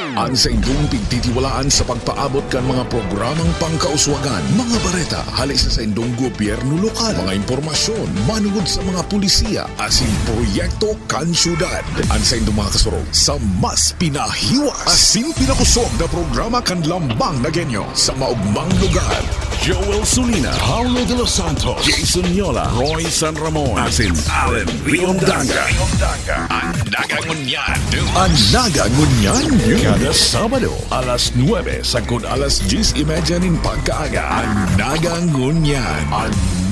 Ang sa indong pigtitiwalaan sa pagpaabot kan mga programang pangkauswagan, mga bareta, halis sa indong gobyerno lokal, mga impormasyon, manugod sa mga pulisiya, asin proyekto kan syudad. Ang sa indong mga kasurog sa mas pinahiwas, asin pinakusog na programa kan lambang na genyo sa maugmang lugar. Joel Sulina, Paulo de los Santos, Jason Yola, Roy San Ramon, asin Allen Riondanga. Ang nagangunyan, kada Sabado, alas 9 sagod alas 10:30 nin pagkaaga. Ang nagangunyan.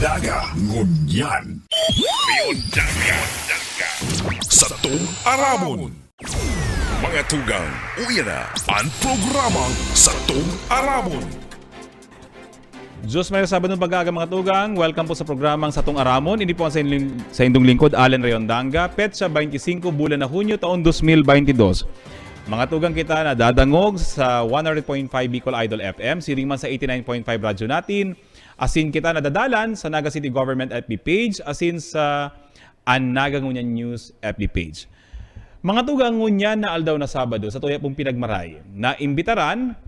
Riondanga. Sa tuong Aramon. Mga tugang, uya na ang programang Sa Tuong Aramon. Diyos may Sabado ng pag-aaga mga tugang. Welcome po sa programang Sa Tuong Aramon. Hindi po sa indong lingkod, Allen Riondanga. Petsa 25 bulan na Hunyo taon 2022. Mga tugang kita na dadangog sa 100.5 Bicol Idol FM, siring man sa 89.5 radyo natin. Asin kita nadadalan sa Naga City Government FB page, asin sa Nagangunyan News FB page. Mga tugang ngunyan na aldaw na Sabado sa tuya pong pinagmaray na imbitaran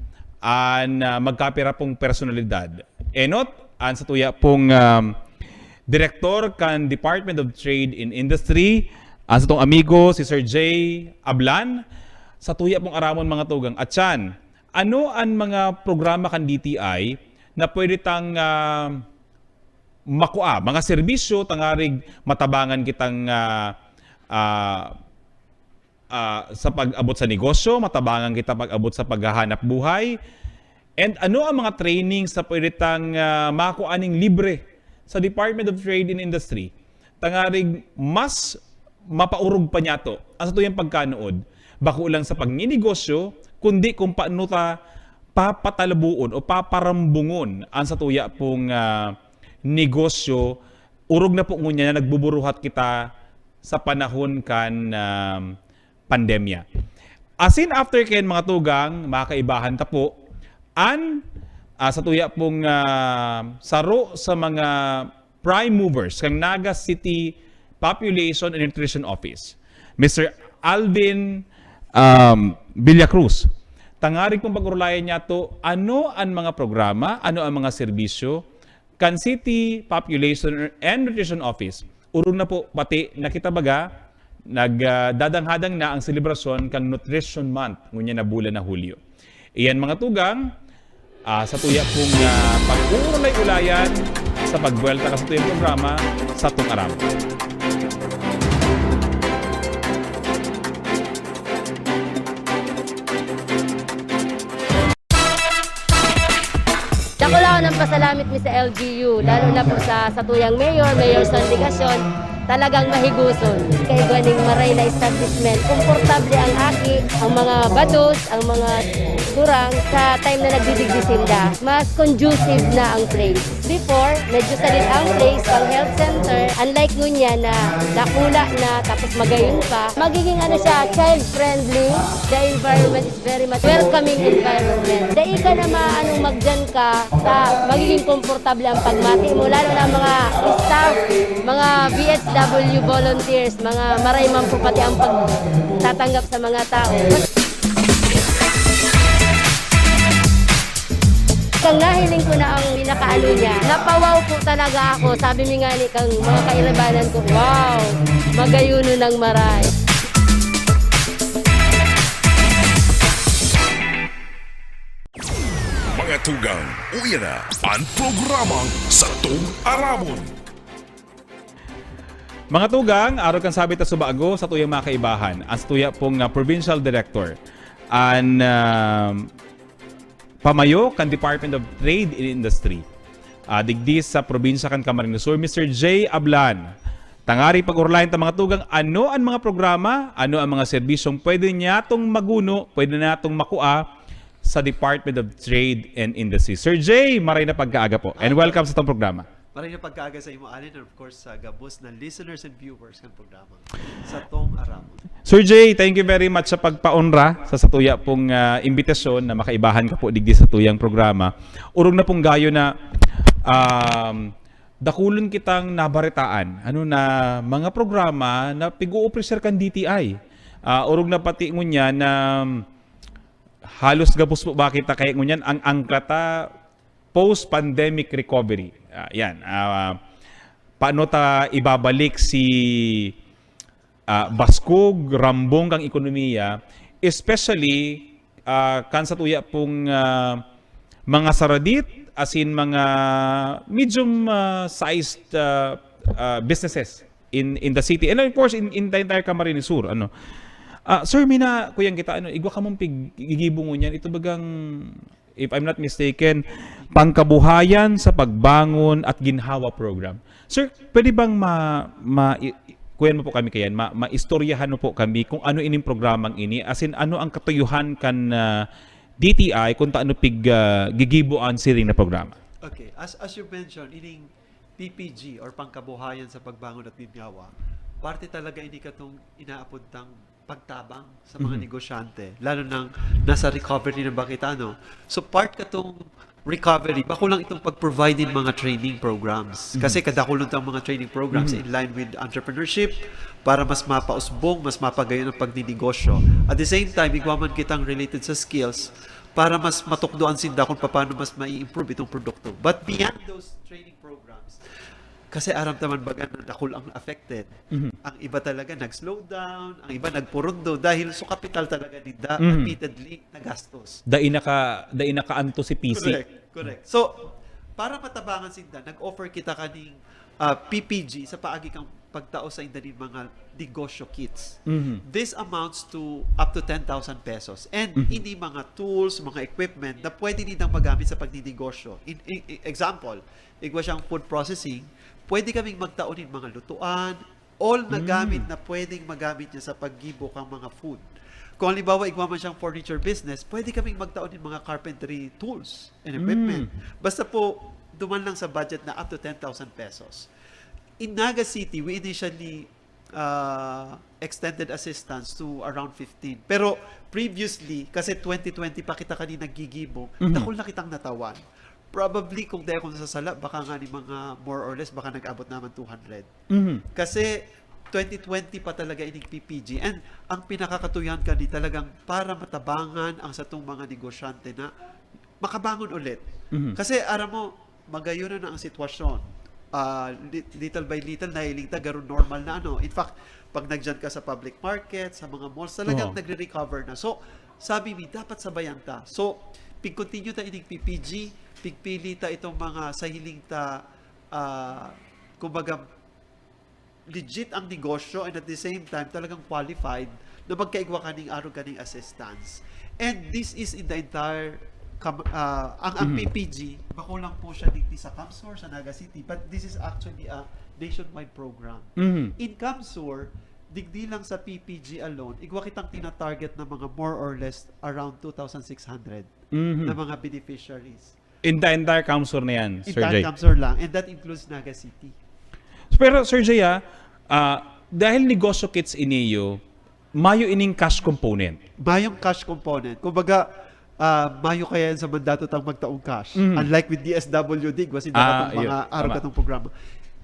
na magkapira pong personalidad. Enot, sa tuya pong Director kan Department of Trade and Industry, sa tong amigo si Sir J. Ablan, sa tuya pong Aramon mga tugang. At yan, ano ang mga programa kan DTI na pwede tang makua, mga serbisyo, tangarig matabangan kitang sa pag-abot sa negosyo, matabangan kita pag-abot sa paghahanap buhay, and ano ang mga trainings na pwede tang makuaning libre sa Department of Trade and Industry. Tangarig mas mapaurog pa niya to ang sa tuyang pagkanood. Bako lang sa pagninegosyo, kundi kung paano ta papatalabuon o paparambungon ang sa tuya pong negosyo, urog na po ngunya na nagbuburuhat kita sa panahon kan pandemya. Asin after ken mga tugang, makaibahan ta po, sa tuya pong saro sa mga prime movers kang Naga City Population and Nutrition Office. Mr. Alvin Villacruz. Tangarig pong pag-urulayan niya to, ano ang mga programa, ano ang mga serbisyo, kan City Population and Nutrition Office. Urong na po pati nakitabaga, nagdadanghadang na ang selebrasyon kang Nutrition Month, ngunya na bulan na Hulyo. Iyan mga tugang, sa tuya pong pag-uurulay-ulayan sa pagbuelta ka sa tuyang programa sa Tuong Aramon. Dako lang ng pasalamit mi sa LGU, lalo na po sa tuyang mayor sa delegasyon, talagang mahiguson. Kay ganing maray na establishment, komportable ang aki, ang mga bados, ang mga durang sa time na nagdidigdisinda. Mas conducive na ang place. Before, medyo salit ang place, pang health center, unlike ngunya na nakula na tapos magayon pa, magiging siya, child-friendly. The environment is very much welcoming environment. Dahil ka na magdyan ka, magiging komportable ang pagmati mo, lalo na mga staff, mga BSW volunteers, mga maray man po pati ang pagtatanggap sa mga tao. Kang nahiling ko na ang pinakaano niya, napawaw po talaga ako. Sabi mi nga ni kang mga kairabanan ko, wow, magayuno ng maray. Mga tugang, uya na ang programang Sa Tuong Aramon. Mga tugang, araw kang sabi ta subago sa tuyang mga kaibahan. Ang tuya pong Provincial Director ang pamayo kan Department of Trade and Industry. Digdis sa probinsya kan Camarines Sur, Mr. J. Ablan. Tangari pag-urlayan ta mga tugang, ano ang mga programa, ano ang mga serbisyong pwede natong maguno, pwede natong makua sa Department of Trade and Industry. Sir J, maray na pagkaaga po. And welcome sa itong programa. Maray na pagkaaga sa imo, Allen, and of course sa gabos na listeners and viewers ng programa Sa Tuong Aramon. Sir J, thank you very much sa pagpaonra sa satuya pong imbitasyon na makaibahan ka po digdi sa tuyang programa. Urong na pong gayo na dakulon kitang nabaritaan na mga programa na pigu-officer kan DTI. Urog na pati ngunya na halos gabos po bakit kaya ngunyan ang angkata post-pandemic recovery. Yan. Paano ta ibabalik si baskog, rambong kang ekonomiya, especially kan sa tuya pong mga saradit, as in mga medium sized businesses in the city. And of course, in the entire Camarines Sur. Sir, mina, kuyang kita, igwa ka mong gigibungon yan. Ito bagang, if I'm not mistaken, pangkabuhayan sa pagbangon at ginhawa program. Sir, pwede bang kuyan mo po kami kayan, maistoryahan mo po kami kung ano ining programang ini, as in ano ang katuyuhan kan DTI kung taano gigibuan siring na programa. Okay, as you mentioned, ining PPG or pangkabuhayan sa pagbangon at ginhawa, parte talaga ini katong inaapuntang pagtabang sa mga negosyante, lalo nang nasa recovery ng bakita, no? So part katong recovery, bako lang itong pag-provide din mga training programs. Kasi kadakulon ang mga training programs in line with entrepreneurship para mas mapausbong, mas mapagayon ang pagninegosyo. At the same time, igwaman kitang related sa skills para mas matukdoan sinda kung paano mas mai-improve itong produkto. But beyond those training programs, kasi aram taman baga na dakul ang affected. Ang iba talaga nag-slow down, ang iba nagpurundo dahil so capital talaga nila repeatedly na gastos. Dain naka anto si PC. Correct. So, para matabangan sinda, nag-offer kita kaning PPG sa paagi kang pagtao sa indanin mga negosyo kits. This amounts to up to 10,000 pesos. And hindi mga tools, mga equipment na pwede nilang magamit sa pagninegosyo. Example, igwa siyang food processing, pwede kaming magtaonin mga lutuan, all na gamit na pwedeng magamit niya sa paggibok ang mga food. Kung halimbawa, igwa man siyang furniture business, pwede kaming magtaonin mga carpentry tools and equipment. Basta po, duman lang sa budget na up to 10,000 pesos. In Naga City, we initially extended assistance to around 15. Pero previously, kasi 2020 pa kita kanina naggigibo, dakol na kitang natawan. Probably, kung dahil ako nasasala, baka nga ni mga more or less, baka nag-abot naman 200. Kasi 2020 pa talaga ining PPG. And ang pinakakatuyan ka di talagang para matabangan ang satong mga negosyante na makabangon ulit. Kasi aram mo, magayon na ang sitwasyon. Little by little, nahiling ta, garon normal na ano. In fact, pag nagdyan ka sa public market, sa mga malls, talagang nagre-recover na. So, sabi mi, dapat sabayan ta. So, pig-continue ta ining PPG, pigpili ta itong mga sahiling ta, kumbaga, legit ang negosyo and at the same time, talagang qualified na magkaigwa kaning araw kaning assistance. And this is in the entire ang PPG, bako lang po siya digdi sa Camsur, sa Naga City, but this is actually a nationwide program. In Camsur, digdi lang sa PPG alone, igwa kitang tina-target na mga more or less around 2,600 na mga beneficiaries. In the entire Camsur na yan, Sir Jay? Entire Camsur lang, and that includes Naga City. Pero Sir Jay, dahil negosyo kits iniyo, mayo ining cash component. Mayong cash component. Kumbaga, mayo kaya yan sa mandato tang magtaong cash. Unlike with DSWD, kasi dapat mga araw katong programa.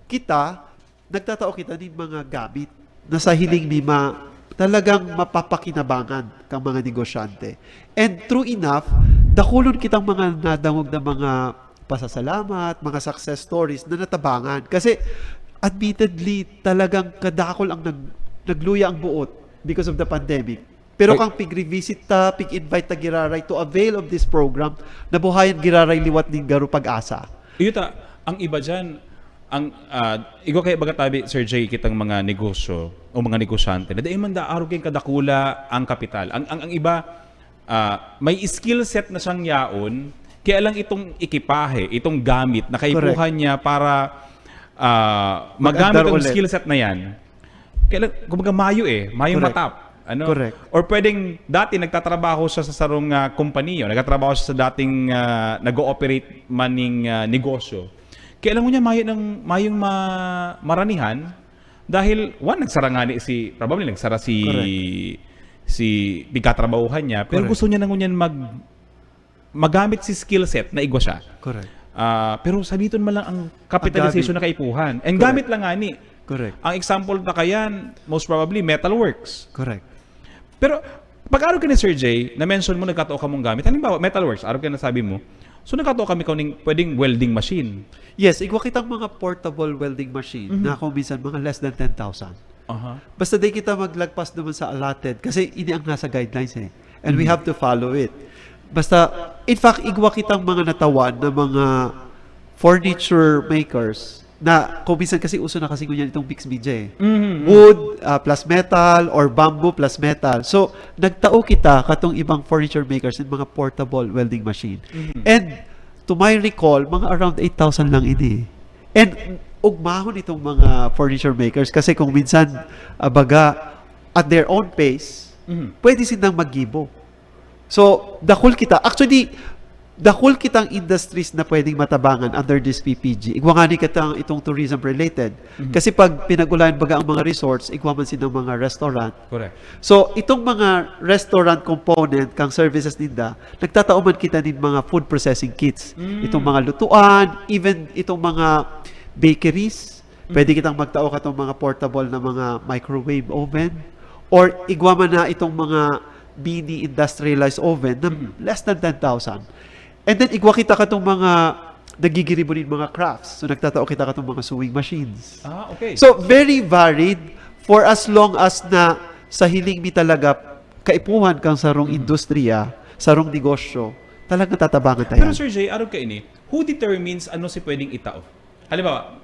Kita, nagtatao kita ng mga gamit na sa hiling ni talagang mapapakinabangan kang mga negosyante. And true enough, dakulon kitang mga nadangog na mga pasasalamat, mga success stories na natabangan. Kasi admittedly, talagang kadakol ang nagluya ang buot because of the pandemic. Pero kang pig-revisit ta, pig-invite ta giraray to avail of this program, nabuhayan giraray liwat ning garo pag-asa. Iyo ta, ang iba dyan, igo kay bagatabi, Sir Jay, kitang mga negosyo o mga negosyante, na dahil man da arugin kadakula ang kapital. Ang iba, may skill set na siyang yaon, kaya lang itong ikipahe, itong gamit, na kaipuhan niya para magamit ang skill set na yan. Kaya lang, kumbaga mayo mayong matap. Ano? Correct. Or pwedeng dati nagtatrabaho siya sa sarong kumpanya, nagtatrabaho siya sa dating nag-ooperate maning negosyo. Kaya alam mo niya mayong maranihan dahil nagsara nga ni probably nagsara si bigkatrabahuhan niya, pero gusto niya nang ngunyan magamit si skill set na igwa siya. Correct. Pero sabiton man lang ang capitalization na kaipuhan. And gamit lang nga ni. Correct. Ang example na kayan, most probably metalworks. Correct. Pero Pag araw ka ni Sir Jay, na-mention mo nagkatao ka mong gamit. Halimbawa, Metalworks, araw ka na sabi mo. So nagkatao kami kauning pwedeng welding machine. Yes, igwa kitang mga portable welding machine na kung minsan mga less than 10,000. Basta di kita maglagpas naman sa allotted kasi ini ang nasa guidelines eh. And we have to follow it. Basta, in fact, igwa kitang mga natawan na mga furniture makers na kung minsan kasi uso na kasi ganyan itong mixed media eh. Wood plus metal or bamboo plus metal. So, nagtao kita katong ibang furniture makers and mga portable welding machine. And to my recall, mga around 8,000 lang ini. And ugmahon itong mga furniture makers kasi kung minsan baga at their own pace, pwede silang maggibo. So, dahul kita, actually, dahul kitang industries na pwedeng matabangan under this PPG. Igwa nga ni kitang itong tourism related. Kasi pag pinag-ulayan baga ang mga resorts, igwa man silang mga restaurant. Correct. So, itong mga restaurant component kang services ninda, nagtatauman kita din mga food processing kits. Itong mga lutuan, even itong mga bakeries. Pwede kitang magtao katong mga portable na mga microwave oven. Or igwa man na itong mga mini industrialized oven na less than 10,000. And then, igwa kita katong mga nagigiribonin mga crafts. So, nagtatao kita katong mga sewing machines. Okay. So, very varied for as long as na sa hiling mi talaga kaipuhan kang sarong industriya, sarong negosyo, talagang tatabangan tayo. Pero Sir Jay, araw ka ini, who determines ano si pwedeng itao? Halimbawa,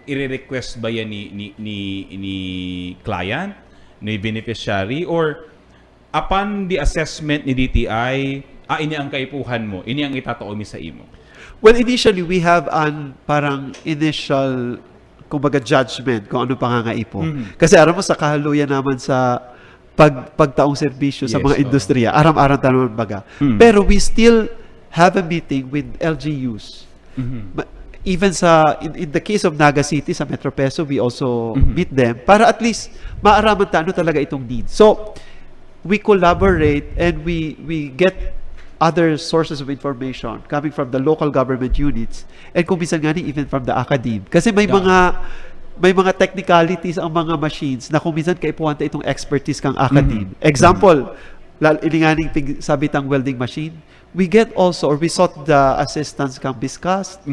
i-request ba yan ni client, ni beneficiary, or upon the assessment ni DTI, ini ang kaipuhan mo, ini ang itatao mi sa imo? Well, initially, we have an parang initial, kumbaga, judgment kung ano pangangaipo. Kasi aram mo sa kahaluyan naman sa pagtaong serbisyo sa Yes, mga industriya, aram-aram tayo naman baga. Pero we still have a meeting with LGUs. Even in the case of Naga City, sa Metro Peso, we also meet them para at least maaraman ta ano talaga itong needs. So, we collaborate and we get other sources of information coming from the local government units and kung minsan nga even from the academe. Kasi may mga technicalities ang mga machines na kung minsan kaipuhan ta itong expertise kang academe. Example, ilinganing sabitang welding machine, we get also or we sought the assistance kang BISCAST,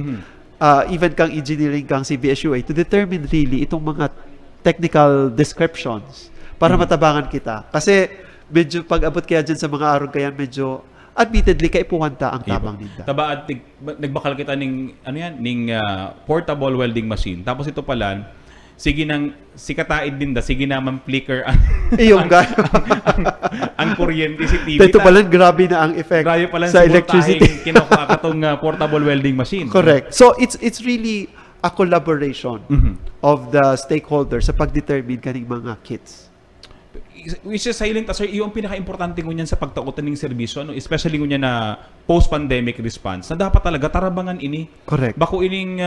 even kang engineering kang CBSUA to determine really itong mga technical descriptions para matabangan kita. Kasi medyo pag-abot kaya dyan sa mga araw kaya medyo admittedly kaipuhan ta ang tabang ninda. Tabaad nagbakal kita ning portable welding machine. Tapos ito pala sige nang sikataid din sige na flicker ang Iyong gano. ang kuryente si TV. Ito pala grabe na ang effect Grabe pala sa electricity. kinukuha katong portable welding machine. Correct. So it's really a collaboration of the stakeholders sa pag-determine kaning mga kits. Which is silent, sir, yung pinaka-importante ko niyan sa pagtautan ng serbisyo, no? Especially ko niya na post-pandemic response, na dapat talaga tarabangan ini. Correct. Bako ining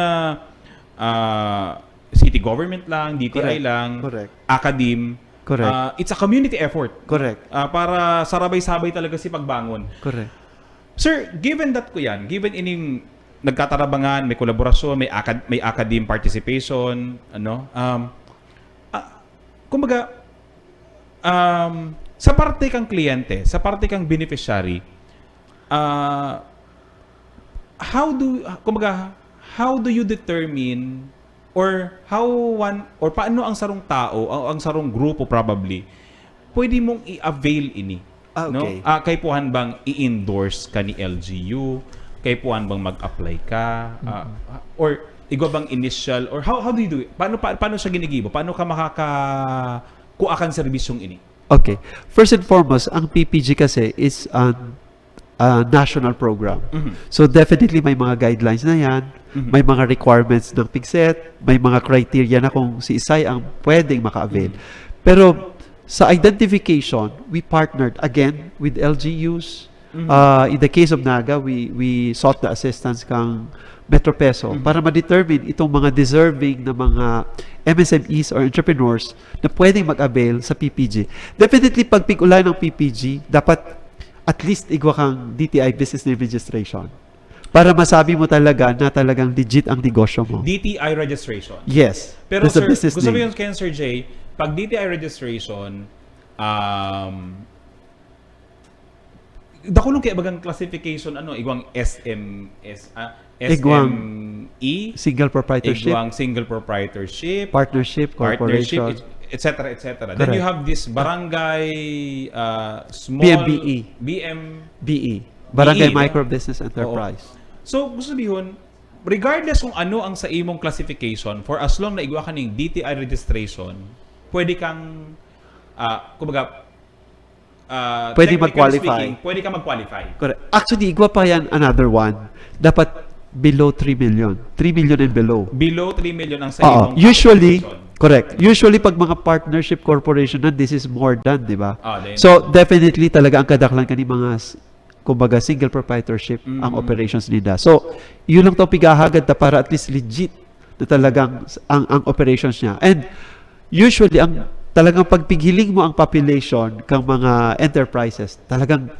city government lang, DTI Correct. lang, Correct. academe. Correct. It's a community effort. Correct. Para sarabay-sabay talaga si pagbangon. Correct. Sir, given ining nagkatarabangan, may kolaborasyon, may academe participation, kumbaga, sa parte kang kliyente, sa parte kang beneficiary, how do you determine or paano ang sarong tao, ang sarong grupo probably, pwede mong i-avail ini? Okay. No? Kaipuhan bang i-endorse ka ni LGU? Kaipuhan bang mag-apply ka? Or igwa bang initial? Or how do you do it? Paano siya ginigibo? Paano ka kuha kang serbisyong ini? Okay. First and foremost, ang PPG kasi is a national program. So definitely may mga guidelines na yan, may mga requirements ng PIGSET, may mga criteria na kung si Isay ang pwedeng maka-avail. Pero sa identification, we partnered again with LGUs. In the case of Naga, we sought the assistance kang Metro Peso para ma-determine itong mga deserving na mga MSMEs or entrepreneurs na pwedeng mag-avail sa PPG. Definitely, pag pig-ulay ng PPG, dapat at least igwa kang DTI Business Name Registration para masabi mo talaga na talagang legit ang negosyo mo. DTI registration. Yes. Pero That's the sir, business gusto mo name. yun kay Sir Jay, pag DTI registration, dakulong kay bagang classification igwang Igwang SME, single proprietorship, igwang single proprietorship, partnership, corporation, etc. Then Correct. you have this barangay small BMBE. BE, Barangay no? Micro Business Enterprise. So, gusto sabihin, regardless kung ano ang sa imong classification, for as long na igwa ka ng DTI registration, pwede kang, kumbaga, Pwede technically mag-qualify. speaking, pwede kang mag-qualify. Correct. Actually, igwa pa yan another one. Dapat below 3 million. 3 million and below. Below 3 million ang sa Oo. imong Usually, classification. correct. Usually, pag mga partnership corporation na, this is more than, di ba? Then, So, definitely talaga ang kadaklan ka ni mga kumbaga single proprietorship ang operations nila. So, yun lang to pigahagad na para at least legit na talagang ang operations niya. And usually, ang talagang pagpigiling mo ang population kang mga enterprises, talagang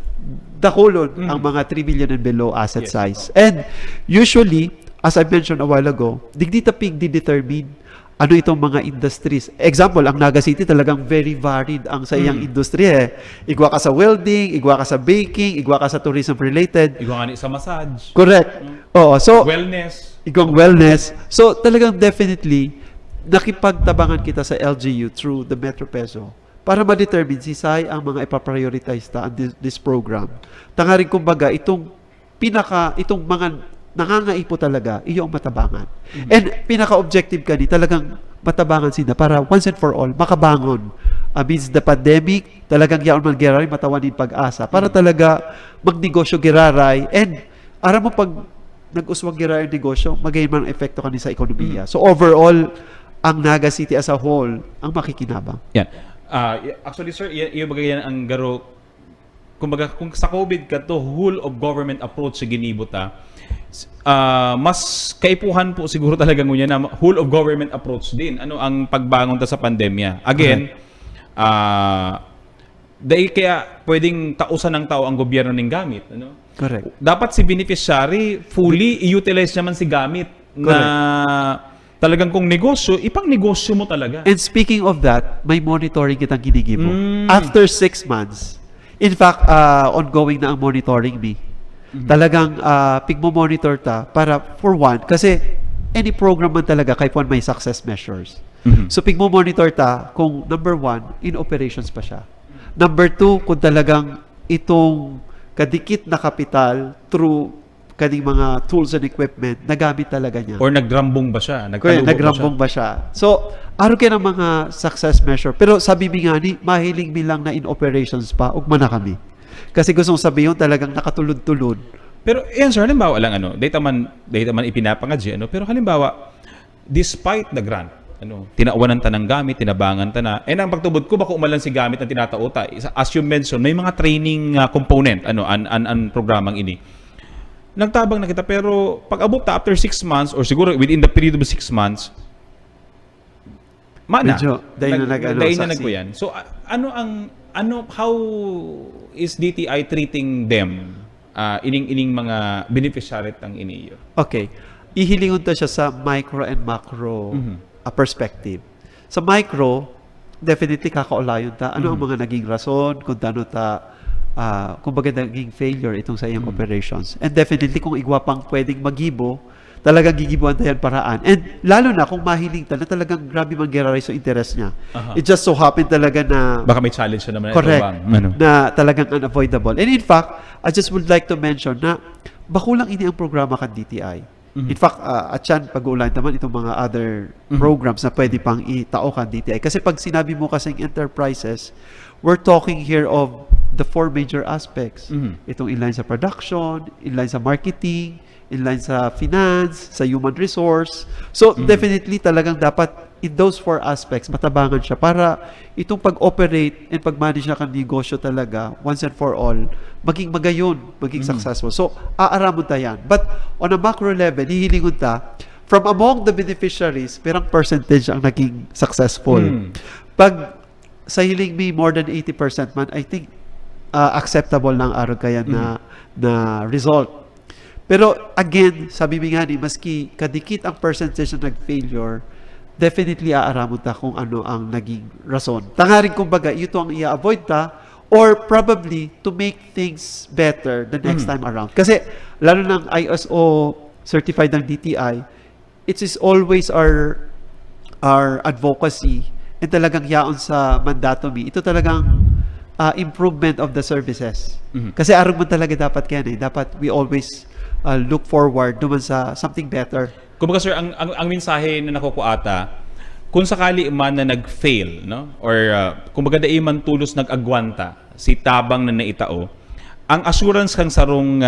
dakulon ang mga 3 million and below asset Yes. size. And usually, as I mentioned a while ago, digdita pig di-determine ano itong mga industries. Example, ang Naga City talagang very varied ang sa iyang industriya. Igwa ka sa welding, igwa ka sa baking, igwa ka sa tourism related. igwa nga ni sa massage, Correct. Oo. So, wellness. igwang wellness. So, talagang definitely, nakipagtabangan kita sa LGU through the Metro Peso para ma-determine si Sai ang mga ipaprioritize ta this program. Tangaring kumbaga, itong mga nangangaipo talaga, iyong matabangan. And pinaka-objective ka ni talagang matabangan sila para once and for all, makabangon. Amidst the pandemic, talagang yaon man giraray, matawanin pag-asa. Para talaga magnegosyo giraray and ara mo pag nag-uswag giraray ang negosyo, magayon man ang epekto ka ni sa ekonomiya. So overall, ang Naga City as a whole, ang makikinabang. Yan. Actually, sir, yung bagay yan ang garo, kumbaga, kung sa COVID ka to, whole of government approach sa ginibota, mas kaipuhan po siguro talaga ngunya na whole of government approach din. Ano ang pagbangon ta sa pandemya? Again, dahil kaya pwedeng tausan ng tao ang gobyerno ng gamit. Ano? Correct. Dapat si beneficiary fully i-utilize naman si gamit na talagang kung negosyo, ipang negosyo mo talaga. And speaking of that, may monitoring kitang ginigibo. After 6 months, in fact, ongoing na ang monitoring me. Talagang pigmo-monitor ta para for one, kasi any program man talaga kahit may success measures. So pigmo-monitor ta kung number 1, in operations pa siya. Number 2, kung talagang itong kadikit na kapital through kaning mga tools and equipment, nagamit talaga niya. Or nagrambong ba siya? Kaya Nagkalubo nagrambong ba siya? So, araw kayo ng mga success measure. Pero sabi mi nga ni, mahiling mi lang na in operations pa, ugma na kami. Kasi gustong sabihin talagang nakatulod-tulod. Pero yan sir, halimbawa lang data man ipinapangadji pero halimbawa despite the grant, tinauwanan ta ng gamit, tinabangan ta na. And ang pagtubod ko baka umalan si gamit na tinatauta. As you mentioned, may mga training component an programang ini. Nagtabang na kita pero pag abot ta after 6 months or siguro within the period of 6 months, Medyo, dahil na nagko yan. So how is DTI treating them? Ining mga beneficiary tang iniyo. Okay. Ihilingon ta siya sa micro and macro perspective. Sa micro, definitely kakaulayon ta. Ano ang mga naging rason kung tano ta kumbaga naging failure itong sa iyong operations. And definitely kung igwa pang pwedeng magibo, talagang gigibuan tayo paraan. And lalo na kung mahiling ta na talagang grabe mangyari sa interest niya. It just so happened talaga na Baka may challenge na naman correct, ito na talagang unavoidable. And in fact, I just would like to mention na bakulang ini ang programa kan DTI. In fact, at yan, pag-uulan naman itong mga other programs na pwede pang itao kan DTI. Kasi pag sinabi mo kasing enterprises, we're talking here of the 4 major aspects. Itong inline sa production, inline sa marketing, inline sa finance, sa human resource. So, definitely talagang dapat in those 4 aspects, matabangan siya para itong pag-operate and pag-manage na kang negosyo talaga, once and for all, maging magayon, maging successful. So, aaramon ta yan. But on a macro level, hihilingon ta, from among the beneficiaries, perang percentage ang naging successful. Pag sa hiling may more than 80% man, I think acceptable ng araw kaya na result. Pero again, sabi mi nga ni, maski kadikit ang percentage na nag-failure, definitely aaramon ta kung ano ang naging rason. Tangaring kumbaga, ito ang i-avoid ta or probably to make things better the next time around. Kasi lalo ng ISO certified ng DTI, it is always our advocacy and talagang yaon sa mandatory. Ito talagang improvement of the services. Kasi arog man talaga dapat yan eh. Dapat we always look forward duman sa something better. Kumbaga sir, ang mensahe na nakukuata, kung sakali man na nag-fail, no? Or kumbaga dai man tulos nag-agwanta si tabang na naitao, ang assurance kang sarong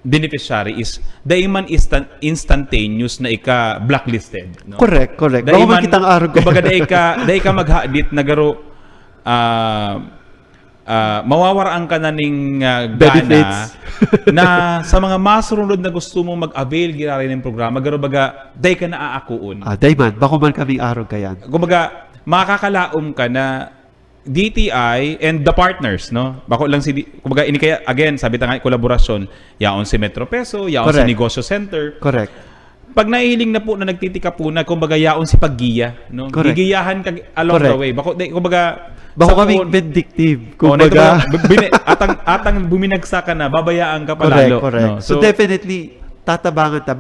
beneficiary is dai man instantaneous na ika blacklisted, no? Correct. Dai Bago man man kitang arog. kumbaga dai ka maghadit na garo mawawaraan ka na ning gana Benefits. na sa mga masurunod na gusto mong mag-avail girari ng programa, garo baga day ka na aakuon. Dayman, bako man kaming arog kayan. Kumbaga makakalaom ka na DTI and the partners, no? Bako lang kumbaga ini kaya again sabi ta nga kolaborasyon, yaon si Metro Peso, yaon si Correct. Negosyo Center. Correct. Pag nahihiling na po na nagtitika po na kumbaga yaon si paggiya, no? Correct. Gigiyahan ka along the Correct. way. Kumbaga Bako sa kaming phone- vindictive. Oh, na ito Kumbaga, ba, atang buminagsa ka na, babayaan ka palalo. correct. No? So, definitely, tatabangan ta.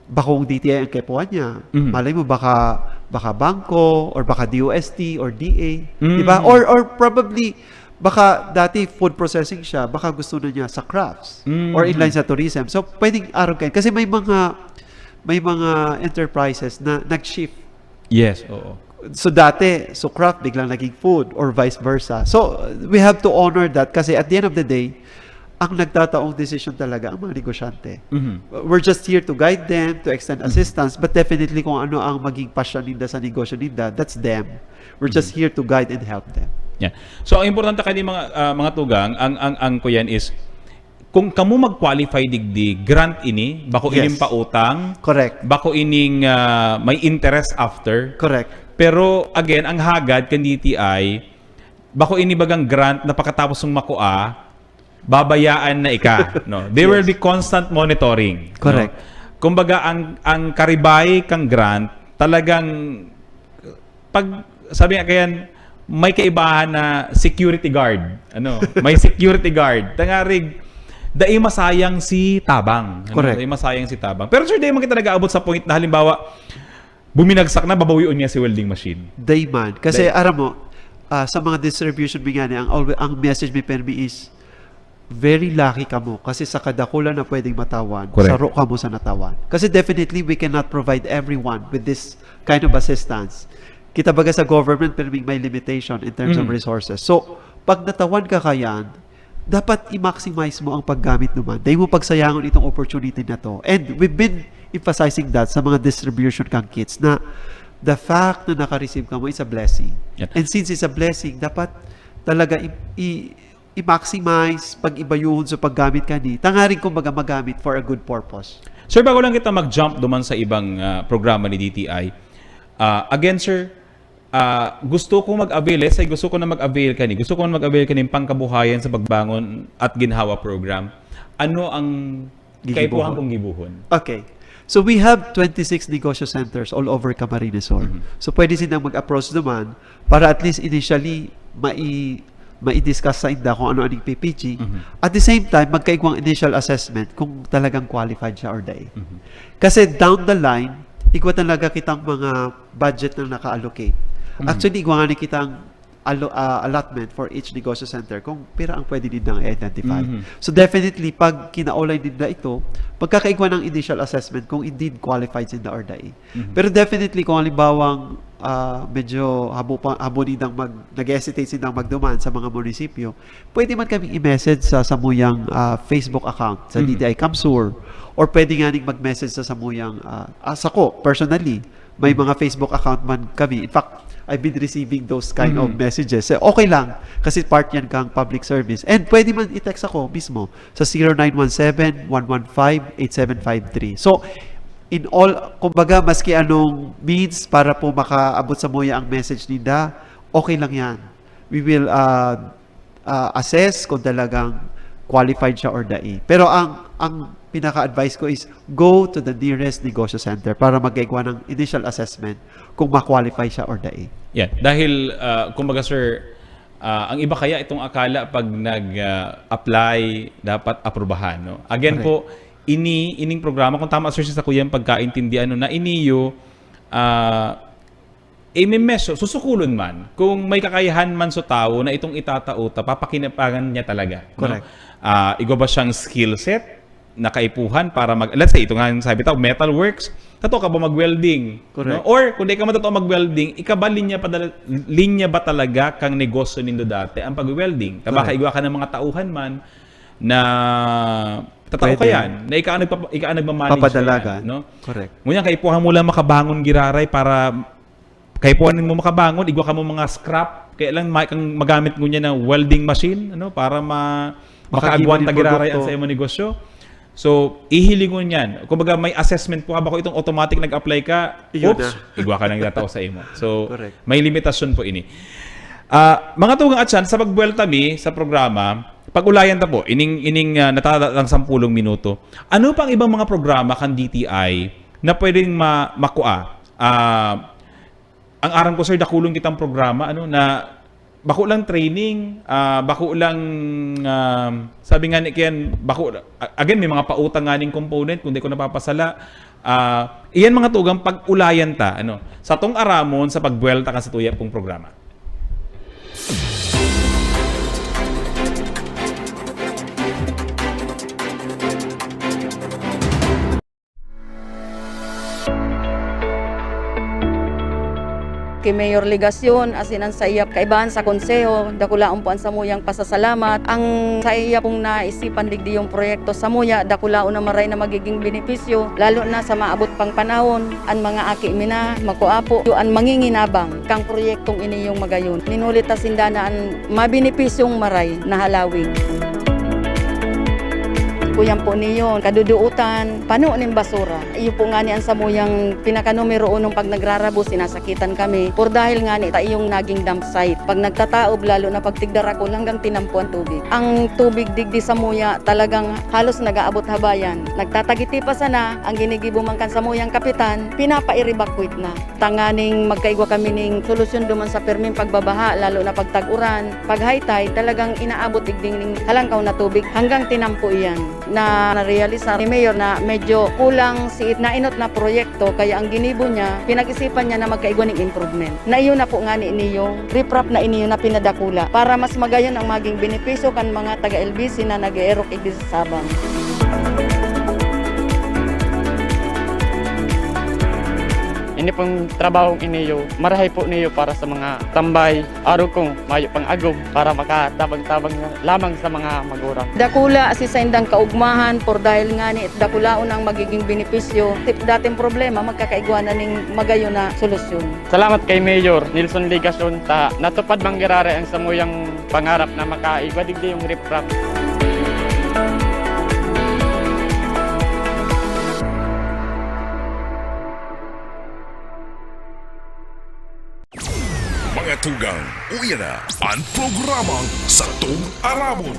Bakong DTI ang kepuan niya. Malay mo, baka bangko, or baka DOST, or DA. Diba? Or probably, baka dati food processing siya, baka gusto na niya sa crafts, or inline sa tourism. So, pwedeng arog kayo. Kasi may mga enterprises na nag-shift. Yes, oo. So dati, so craft biglang naging food or vice versa. So we have to honor that kasi at the end of the day, ang nagtataong decision talaga ang mga negosyante. We're just here to guide them, to extend assistance, but definitely kung ano ang maging passion nila sa negosyo nila, that's them. We're just here to guide and help them. Yeah. So ang importante kani mga tugang, ang kuyan is kung kamu mag-qualify digdi grant ini, bako Yes. ining pautang, Correct. bako ining may interest after. Correct. Pero again, ang hagad kan DTI, bako ini bagang grant na pagkatapos ng makua, babayaan na ika, no. There will be constant monitoring. Correct. No? Kumbaga ang karibay kang grant talagang pag sabi nga kayan may kaibahan na security guard. Ano? May security guard. Tangarig dai masayang si tabang. Ano? Correct. Dai masayang si tabang. Pero sir, dai man kita nag-aabot sa point na halimbawa buminagsak na, babawion niya si welding machine. Dayman. Kasi aram mo, sa mga distribution mo nga ang message may permi is very lucky ka mo kasi sa kadakulan na pwedeng matawan, Correct. saro ka mo sa natawan. Kasi definitely we cannot provide everyone with this kind of assistance. Kita baga sa government permi may limitation in terms of resources. So, pag natawan ka kayan, dapat i-maximize mo ang paggamit naman. Dahil mo pagsayangon itong opportunity na to. And we've been emphasizing that sa mga distribution kang kits na the fact na naka-receive ka mo is a blessing. Yeah. And since it's a blessing, dapat talaga i-maximize pag-ibayuhon sa paggamit ka ni. Tangaring kumbaga magamit for a good purpose. Sir, bago lang kita mag-jump duman sa ibang programa ni DTI, again sir, gusto ko mag-avail, gusto ko na mag-avail ka ni. Gusto ko na mag-avail ka ni pangkabuhayan sa pagbangon at ginhawa program. Ano ang kaipuhan kong gibuhon? Okay. So we have 26 negosyo centers all over Camarines Sur. So pwede silang mag-approach naman para at least initially mai-discuss sa inda kung ano aning PPG. At the same time, magkaigwang initial assessment kung talagang qualified siya or di. Kasi down the line, igwa talaga kitang mga budget na naka-allocate. Actually, igwa nga ni kitang allotment for each negosyo center kung pira ang pwede din nang i-identify. So definitely, pag kinaulay din na ito, pagkakaigwa ng initial assessment kung indeed qualified sila or di. Pero definitely, kung halimbawang medyo habo nidang nag-hesitate silang magduman sa mga munisipyo, pwede man kaming i-message sa samuyang Facebook account sa DTI Kamsur or pwede nga ning mag-message sa samuyang sa ko, personally, may mga Facebook account man kami. In fact, I've been receiving those kind of messages. So, okay lang, kasi part yan kang public service. And pwede man i-text ako mismo sa 0917-115-8753. So, in all, kumbaga, maski anong means para po makaabot sa muya ang message nila, okay lang yan. We will assess kung talagang qualified siya or dai. Pero ang pinaka-advise ko is go to the nearest negosyo center para mag-gawa ng initial assessment kung ma-qualify siya or dai. Yeah, dahil kumbaga sir, ang iba kaya itong akala pag nag-apply, dapat aprubahan. No? Again po, ining programa, kung tama sir sa kuya yung pagkaintindihan, na iniyo, may meso, susukulon man. Kung may kakayahan man sa tao na itong itatauta, papakinabangan niya talaga. Correct. No? Igo ba siyang skill set, nakaipuhan para let's say, ito nga yung sabi tao, metalworks, tato ka ba mag-welding? Correct. No? Or kung di ka matotoo mag-welding, ikaba linya ba talaga kang negosyo nindo dati ang pag-welding? Baka Correct. igwa ka ng mga tauhan man na tatao Pwede. ka yan, na ika nagmamanage Papadalagan. yan, no? Correct. Ngunyan, kaipuhan mo lang makabangon giraray para kaipuhan mo makabangon, igwa ka mo mga scrap, kaya lang kang magamit ngunyan ng welding machine, ano, para makaagwan Makagibon yung tagiraray ang produkto. sa imo negosyo. So, ihilingon yan. Kumbaga, may assessment po habang itong automatic nag-apply ka, Yun oops, na. igwa ka ng datao sa imo. So, Correct. may limitasyon po ini. Mga tugang atsan, sa pagbuelta mi sa programa, pag-ulayan ta po, ining natatatang 10 minuto, ano pang ibang mga programa kan DTI na pwedeng makua? Ang aram ko sir, dakulong kitang programa, na bako lang training, bako lang, sabi nga ni Ken, again, may mga pautang nga ning component, kung di ko napapasala. Iyan mga tugang pag-ulayan ta, sa tong aramon, sa pagbuelta ka sa tuya pong programa. Kay Mayor Ligasyon, asinan sa iyap kaibahan sa konseho, dakulaon po ang samuyang pasasalamat. Ang sa iya pong naisipan digdi yung proyekto samuya, dakulaon na maray na magiging benepisyo, lalo na sa maabot pang panahon, ang mga aki mina, makuapo, ang manginginabang, kang proyektong ini yung magayon. Ninulit ta sindana ang mabenepisyong maray na halawig. Kuyan po niyo, kaduduutan, pano ning basura. Iyo po nga ni ang samuyang pinaka-numero 1 pag nagrarabo, sinasakitan kami. Por dahil nga ni iyong naging dump site. Pag nagtataob, lalo na pag tigdarakol hanggang tinampo ang tubig. Ang tubig digdi samuya talagang halos nag-aabot habayan. Nagtatagiti pa sana, ang ginigibumang kan samuyang kapitan, pinapa-evacuate na. Tanganing magkaigwa kami ning solusyon duman sa perming pagbabaha, lalo na pag tag-uran. Pag high tide, talagang inaabot digding ning halangkaw na tubig hanggang tinampo iyan. Na narealisa ni Mayor na medyo kulang si na inot na proyekto, kaya ang ginibo niya, pinag-isipan niya na magkaigwa ng improvement. Na iyon na po nga ni iniyong riprap na iniyo na pinadakula para mas magayon ang maging benepisyo kan mga taga-LBC na nag-e-erok igdi sa Sabang. Ini pong trabaho iniyo, marahay po niyo para sa mga tambay, araw kong mayo pang agom para makatabang-tabang lamang sa mga magurang. Dakula si sa indang kaugmahan por dahil nga ni dakulaon ang magiging benepisyo. Tip dating problema magkakaigwa na ning magayon na solusyon. Salamat kay Mayor Nilson Ligasyon ta natupad manggirare ang samuyang pangarap na makaigwa digdi yung riprap. Mga tugang, uya na ang programang Satong Aramon.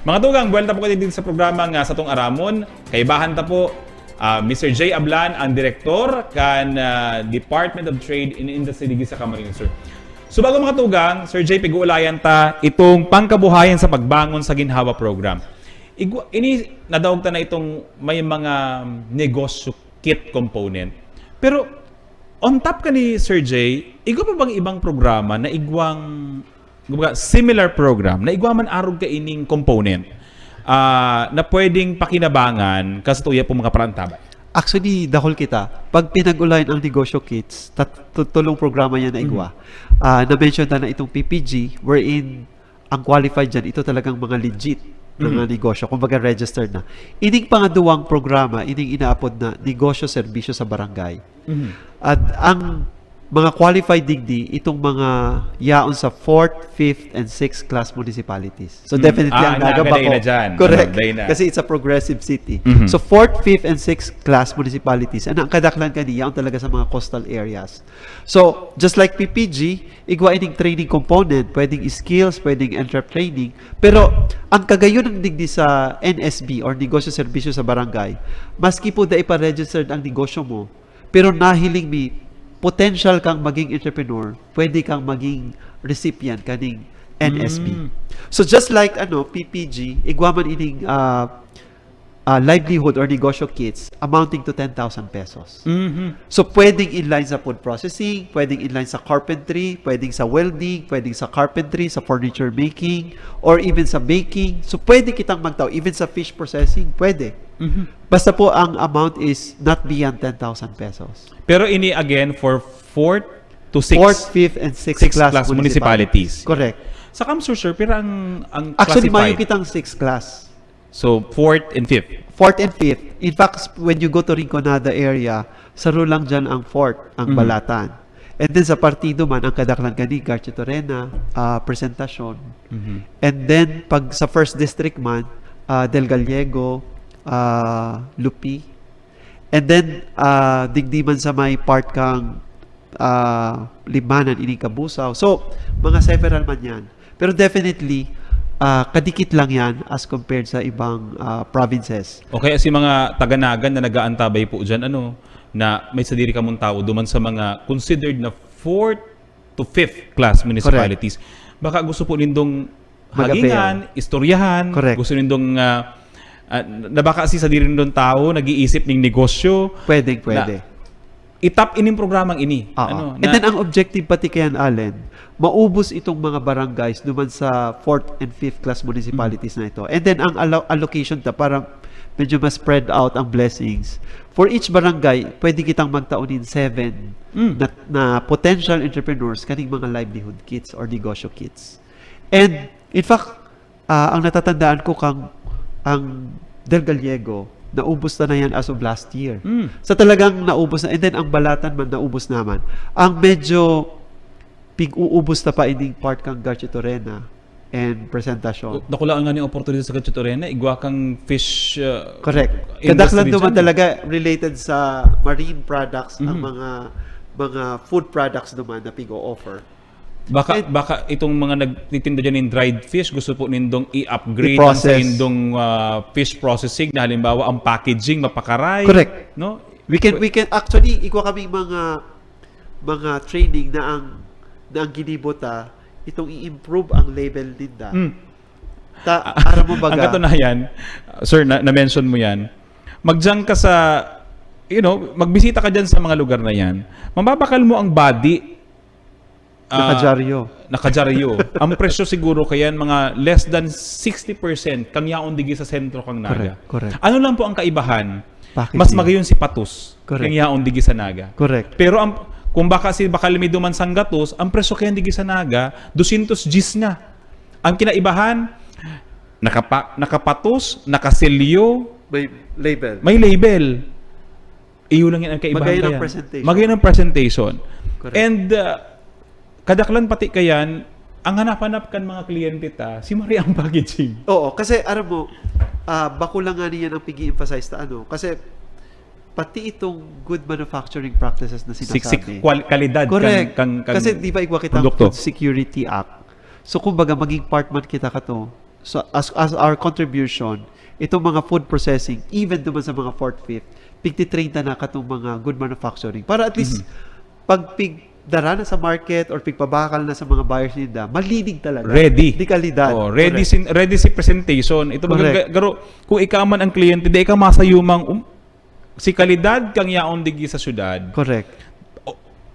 Mga tugang, buwelta po kayo dito sa programa nga sa tong Aramon. Kaibahan ta po, Mr. J. Ablan, ang direktor kan Department of Trade and Industry digi sa Camarines Sur. So bago mga tugang, Sir J, pag-uulayan ta itong pangkabuhayan sa pagbangon sa Ginhawa program. Ini nadawag ta na itong may mga negosyo kit component. Pero on top ka ni Sir J, igwa pa bang ibang programa na igwang similar program na igwa man arog ka ining component na pwedeng pakinabangan kasi tuya po mga parantabay? Actually, dahol kita, pag pinag-ulayan ang negosyo kits, tulong programa yan na igwa. Na-mention na itong PPG, wherein ang qualified dyan, ito talagang mga legit na mga negosyo, kumbaga registered na. Ining pangaduwang programa, ining inaapod na negosyo serbisyo sa barangay. At ang mga qualified digdi, itong mga yaon sa 4th, 5th, and 6th class municipalities. So definitely ang nagabako. nagaday na dyan. Correct. Nagaday na. Kasi it's a progressive city. So 4th, 5th, and 6th class municipalities, ang kadaklan kaniya ang talaga sa mga coastal areas. So just like PPG, igwa ining training component, pwedeng skills, pwedeng entrepreneuring, pero ang kagayon ng digdi sa NSB or negosyo serbisyo sa barangay, maski po da ipa-registered ang negosyo mo, pero nahiling mi potential kang maging entrepreneur, pwede kang maging recipient kaning NSB. So just like PPG, igwaman ining livelihood or negosyo kits amounting to 10,000 pesos. So pwedeng inline sa food processing, pwedeng inline sa carpentry, pwedeng sa welding, pwedeng sa carpentry, sa furniture making, or even sa baking. So pwede kitang magtao, even sa fish processing, pwede. Basta po ang amount is not beyond 10,000 pesos. Pero ini again for 4th to 6th 4th, 5th, and 6th class municipalities. Correct. Sa Kamsur, sir, pero ang Actually, classified. mayo kitang 6th class. So, 4th and 5th. 4th and 5th. In fact, when you go to Rinconada area, saro lang dyan ang 4th, ang Balatan. And then sa partido man, ang kadaklan gani, Garcia Torena, Presentasyon. And then, pag sa 1st district man, Del Gallego, Lupi. And then, digdiman sa may part kang Limanan, Inikabusaw. So, mga several man yan. Pero definitely, kadikit lang yan as compared sa ibang provinces. Okay, si mga taga-Nagan na nag-aantabay po dyan, na may sadiri ka mong tao duman sa mga considered na 4th to 5th class municipalities. Baka gusto po nindong hagingan, istoryahan, Correct. gusto nindong na baka si sadiri nindong tao nag-iisip ng negosyo. Pwede. Itap ining programang ini. And then ang objective pati kayan, Allen, maubos itong mga barangays duman sa 4th and 5th class municipalities na ito. And then ang allocation parang medyo mas spread out ang blessings. For each barangay, pwede kitang magtaunin 7 na potential entrepreneurs kaning mga livelihood kits or negosyo kits. And in fact, ang natatandaan ko ang Del Gallego, naubos na yan as of last year. Sa talagang naubos na. And then, ang Balatan man, naubos naman. Ang medyo pig-uubos na pa ining part kang Garcia Torena and Presentasyon. Nakulaan nga ni opportunity sa Garcia Torena, igwa kang fish Correct. industry Kadaklan naman dyan. talaga related sa marine products, ang mga food products naman na pig-o-offer. Baka itong mga nagtitinda dyan ng dried fish, gusto po nindong i-upgrade ang I-process. sa indong fish processing na halimbawa ang packaging mapakaray. Correct. No? We can actually ikaw kami mga training na ang ginibota itong i-improve ang label nila. Para mo baga. Ang katunayan, sir, na-mention mo yan, magdiyan ka sa, magbisita ka dyan sa mga lugar na yan, mababakal mo ang body, nakadyaryo. Ang presyo siguro kayan mga less than 60% kang yaon digi sa sentro kang Naga. Correct. Ano lang po ang kaibahan? Packaging. Mas magayon si Patus Correct. kang yaon digi sa Naga. Correct. Pero kung baka si Bakalmi duman sang Gatos, ang presyo kayan digi sa Naga 200 Gs na. Ang kinaibahan, nakapatos, nakaselyo, May label. may label. Iyo lang yan ang kaibahan. Magayon ang kayan. presentation. Magayon ang presentation. Correct. And kadaklan pati kayan, ang hanap-hanap kan mga kliyente si Maria ang packaging. Oo, kasi alam mo, bako lang nga niyan ang pigi-emphasize na kasi pati itong good manufacturing practices na sinasabi. Kalidad. Correct. Kang Kasi di ba igwa kita ang produkto. Food Security Act. So kumbaga maging part man kita ka to. So as our contribution, itong mga food processing, even duman sa mga 4th, 5th, pigtitrain na katong mga good manufacturing. Para at least pag dara na sa market or pigpabakal na sa mga buyers nila, malinig talaga. Ready. Di kalidad. Ready si presentation. Ito Correct. garo kung ikaw man ang kliyente, di ikaw masayumang si kalidad kang yaon digdi sa syudad. Correct.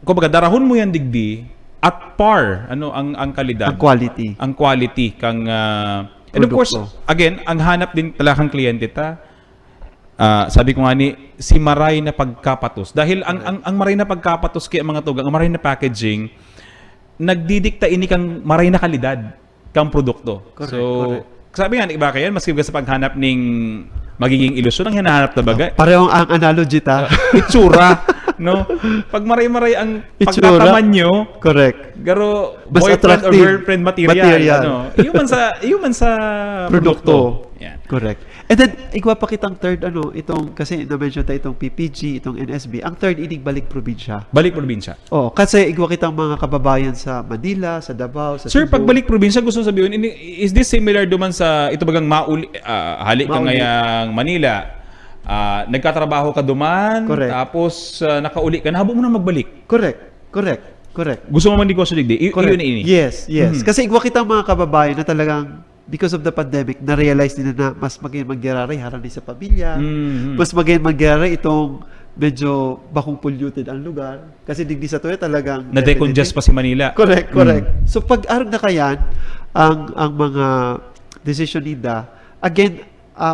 Kumbaga darahon mo yan digdi at par ang kalidad. Ang quality. Kang and of course, Produkto. again, ang hanap din talagang kliyente sabi ko nga si maray na pagkapatos. Dahil ang maray na pagkapatos kaya mga tugang, ang maray na packaging, nagdidikta ini kang maray na kalidad kang produkto. Correct. Sabi nga, iba kayan, maski sa paghanap ng magiging ilusyon, ang hinahanap na bagay. Parehong ang analogy Itsura. No? Pag maray-maray ang Itsura. pagtataman nyo, Correct. garo Mas boyfriend or attractive. girlfriend material. Iyo man sa Produkto. Yan. Correct. And then, igwa pa kitang third, itong, kasi na-mention tayo itong PPG, itong NSB, ang third inig balik probinsya. Balik probinsya. Oh, kasi igwa kitang mga kababayan sa Manila, sa Davao, sa Sir, Cebu. pagbalik probinsya, gusto sabihin, is this similar duman sa ito bagang halik ka Mauli. ngayang Manila? Nagkatrabaho ka duman, Correct. tapos nakauli ka, nahabo mo na magbalik. Correct. Correct. Gusto mo magnegosyo digdi, Correct. iyon ini. Yes, yes. Mhm. Kasi igwa kita mga kababayan na talagang because of the pandemic, na-realize nila na mas magayon magyarari harang sa pamilya, Mhm. mas magayon magyarari itong medyo bakong polluted ang lugar. Kasi digdi sa tuya talagang Na-decongest pa si Manila. Correct, correct. So pag arang na kayan ang mga decision nila, again,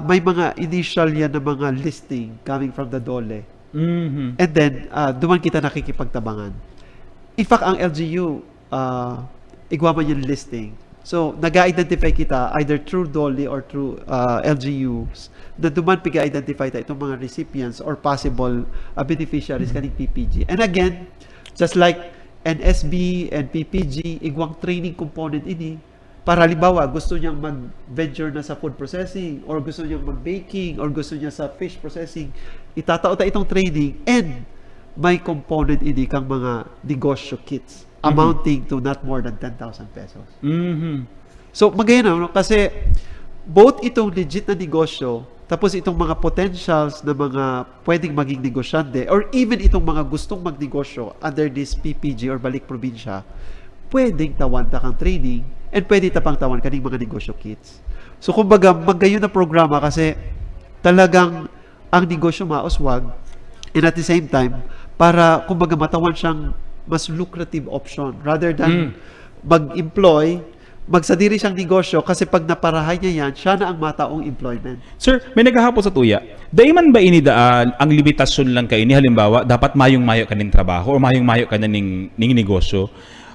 may mga initial yan na mga listing coming from the DOLE. Mhm. And then, duman kita nakikipagtabangan. In fact, ang LGU, igwa man yung listing. So, nag-identify kita either through DOLE or through LGUs na duman piga-identify ta itong mga recipients or possible beneficiaries kaning PPG. And again, just like NSB and PPG, igwang training component ini para halimbawa gusto niyang mag-venture na sa food processing or gusto niyang mag-baking or gusto niya sa fish processing, itatao ta itong training and may component ini kang mga negosyo kits amounting to not more than 10,000 pesos. Mhm. So, magayon na, no? Kasi both itong legit na negosyo, tapos itong mga potentials na mga pwedeng maging negosyante, or even itong mga gustong magnegosyo under this PPG or balik probinsya, pwedeng tawan ta kang training and pwede tapang tawan kaning mga negosyo kits. So, kumbaga, magayon na programa kasi talagang ang negosyo mauswag and at the same time, para kumbaga matawan siyang mas lucrative option rather than mag-employ, magsadiri siyang negosyo kasi pag naparahay niya yan, siya na ang mataong employment. Sir, may naghahapon sa tuya. Daiman ba ini daan ang limitasyon lang kay ini halimbawa dapat mayong-mayo ka ning trabaho o mayong-mayo ka na ning negosyo.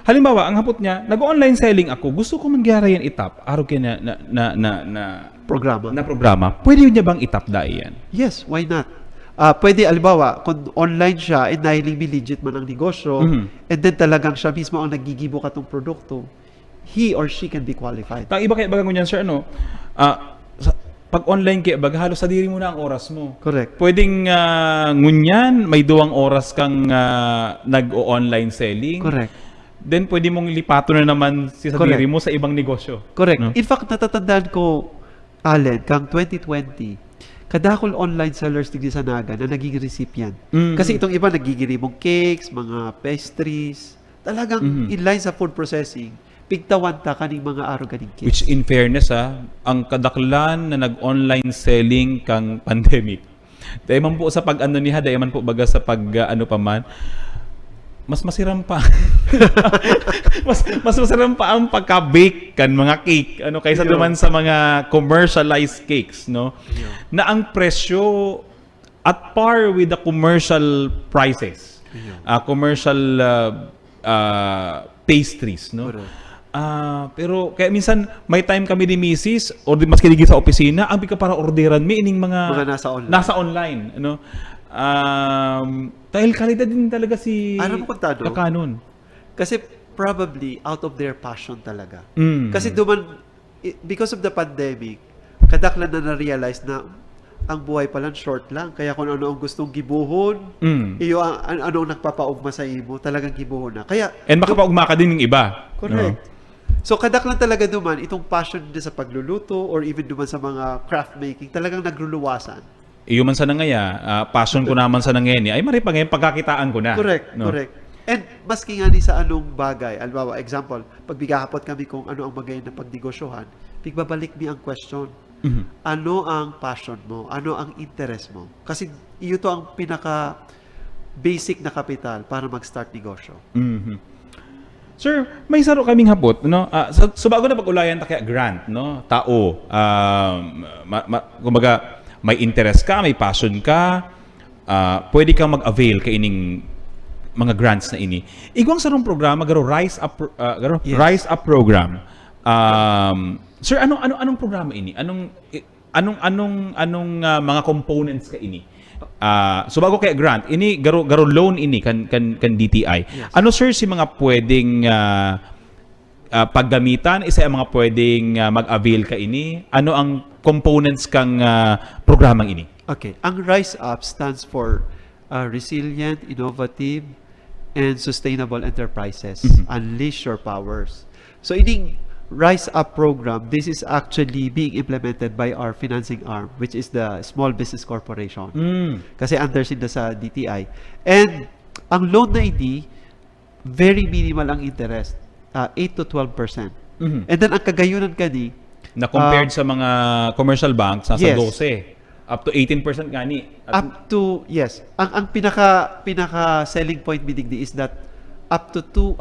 Halimbawa, ang hapot niya, nag-online selling ako, gusto ko mangyari yan itap, araw kaya na programa. Pwede niya bang itap yan? Yes, why not? Pwede, alibawa, kung online siya, and nahiling legit man ang negosyo, and then talagang siya mismo ang nagigibo ka tong produkto, he or she can be qualified. Tang iba kaya bagang ngunyan, sir, ano? Pag online kaya baga, halos sa diri mo na ang oras mo. Correct. Pwedeng ngunyan, may 2 oras kang nag-o-online selling. Correct. Then pwede mong lipato na naman sa Correct. diri mo sa ibang negosyo. Correct. No? In fact, natatandaan ko, Allen, kang 2020, kadakol online sellers digdi sa Naga na naging recipient. Kasi itong iba nagigirimong cakes, mga pastries, talagang inline sa food processing, pigtawan ta kaning mga araw ganing cakes. Which in fairness ang kadaklan na nag-online selling kang pandemic. Dahil man po sa pag-ano niya, dahil man po baga sa pag-ano pa man, mas masiram pa. mas masiram pa ang pagka-bake kan mga cake kaysa naman sa mga commercialized cakes, no? Na ang presyo at par with the commercial prices. Commercial pastries, no? Pero kaya minsan may time kami ni Mrs. or di mas kinigit sa opisina, ang bika para orderan mi ining mga nasa online, ano? Dahil kalidad din talaga si Ano mo pagtado? Kakanon. Kasi probably out of their passion talaga. Mm. Kasi duman, because of the pandemic, kadaklan na na-realize na ang buhay pala short lang. Kaya kung ano ang gustong gibuhon, iyo ang ano ang nagpapaugma sa imo, talagang gibuhon na. Kaya, And makapaugma ka din ng iba. correct. No? So kadaklan talaga duman, itong passion nila sa pagluluto or even duman sa mga craft making, talagang nagluluwasan. Iyo man sa nangaya, passion ko naman sa nangeni, ay mari pa ngayon pagkakitaan ko na. Correct, no? correct. And maski nga ni sa anong bagay, albawa, example, pag bigahapot kami kung ano ang bagay na pagdegosyohan, bigbabalik mi ang question. Ano ang passion mo? Ano ang interest mo? Kasi iyo to ang pinaka basic na kapital para mag-start negosyo. Sir, may saro kaming hapot, no? So bago na pag-ulayan ta kaya grant, no? Tao, kumbaga may interest ka, may passion ka, pwede kang mag-avail kay ining mga grants na ini. Igwang sarong programa garo Rise Up Yes. Rise Up program. Sir, anong programa ini? Anong mga components ka ini? So bago kay grant, ini garo loan ini kan DTI. Yes. Ano sir si mga pwedeng paggamitan, isa ang mga pwedeng mag-avail ka ini? Ano ang components kang programang ini? Okay. Ang Rise Up stands for Resilient, Innovative, and Sustainable Enterprises. Unleash your powers. So, ining Rise Up program, this is actually being implemented by our financing arm, which is the Small Business Corporation. Kasi under sila sa DTI. And ang loan na ini, very minimal ang interest, 8 to 12%. Mhm. And then ang kagayunan kani, Na compared sa mga commercial banks, nasa Yes. 12. Up to 18% gani. At up to, yes, ang pinaka selling point bidigdi is that up to 2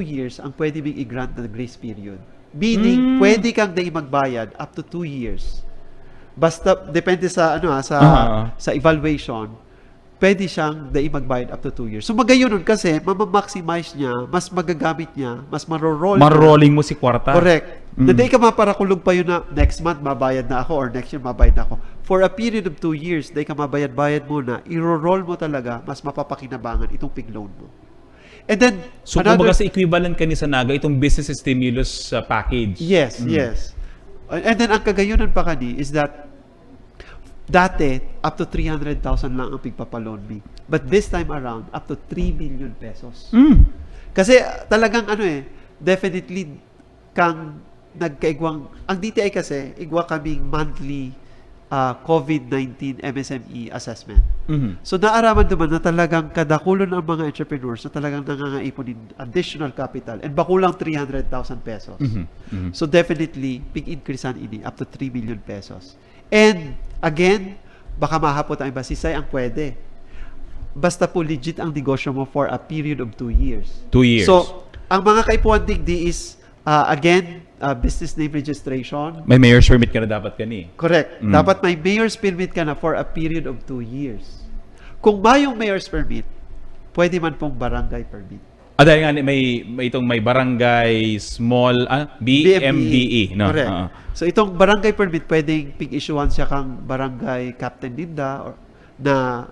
years ang pwede mong i-grant na grace period. Meaning, pwede kang na magbayad up to 2 years. Basta depende sa sa evaluation, pwede siyang na magbayad up to 2 years. So magayon kasi mama-maximize niya, mas magagamit niya, mas maroroll. marolling mo si kwarta. Correct. Na di ka maparakulog pa yun na next month mabayad na ako or next year mabayad na ako. For a period of 2 years, di ka mabayad-bayad muna, i-roll mo talaga, mas mapapakinabangan itong pig loan mo. And then, So kumbaga sa equivalent kani sa Naga, itong business stimulus package. yes, yes. And then, ang kagayunan pa kani is that dati, up to 300,000 lang ang pigpapaloan me. But this time around, up to 3 million pesos. Kasi talagang definitely kang nagkaigwang, ang DTI kasi, igwa kaming monthly COVID-19 MSME assessment. So naaraman naman na talagang kadakulon ang mga entrepreneurs na talagang nangangaipon ng additional capital and bakulang 300,000 pesos. So definitely, big increase ini up to 3 million pesos. And again, baka mahapot ang iba, sisay ang pwede. Basta po legit ang negosyo mo for a period of 2 years. 2 years. So, ang mga kaipuan digdi is, again, business name registration. May mayor's permit ka na dapat kani. Correct. Dapat may mayor's permit ka na for a period of 2 years. Kung mayong mayor's permit, pwede man pong barangay permit. Dahil nga may itong may barangay small BMBE, no. Correct. So itong barangay permit pwedeng pig-issuean siya kang barangay captain Linda or na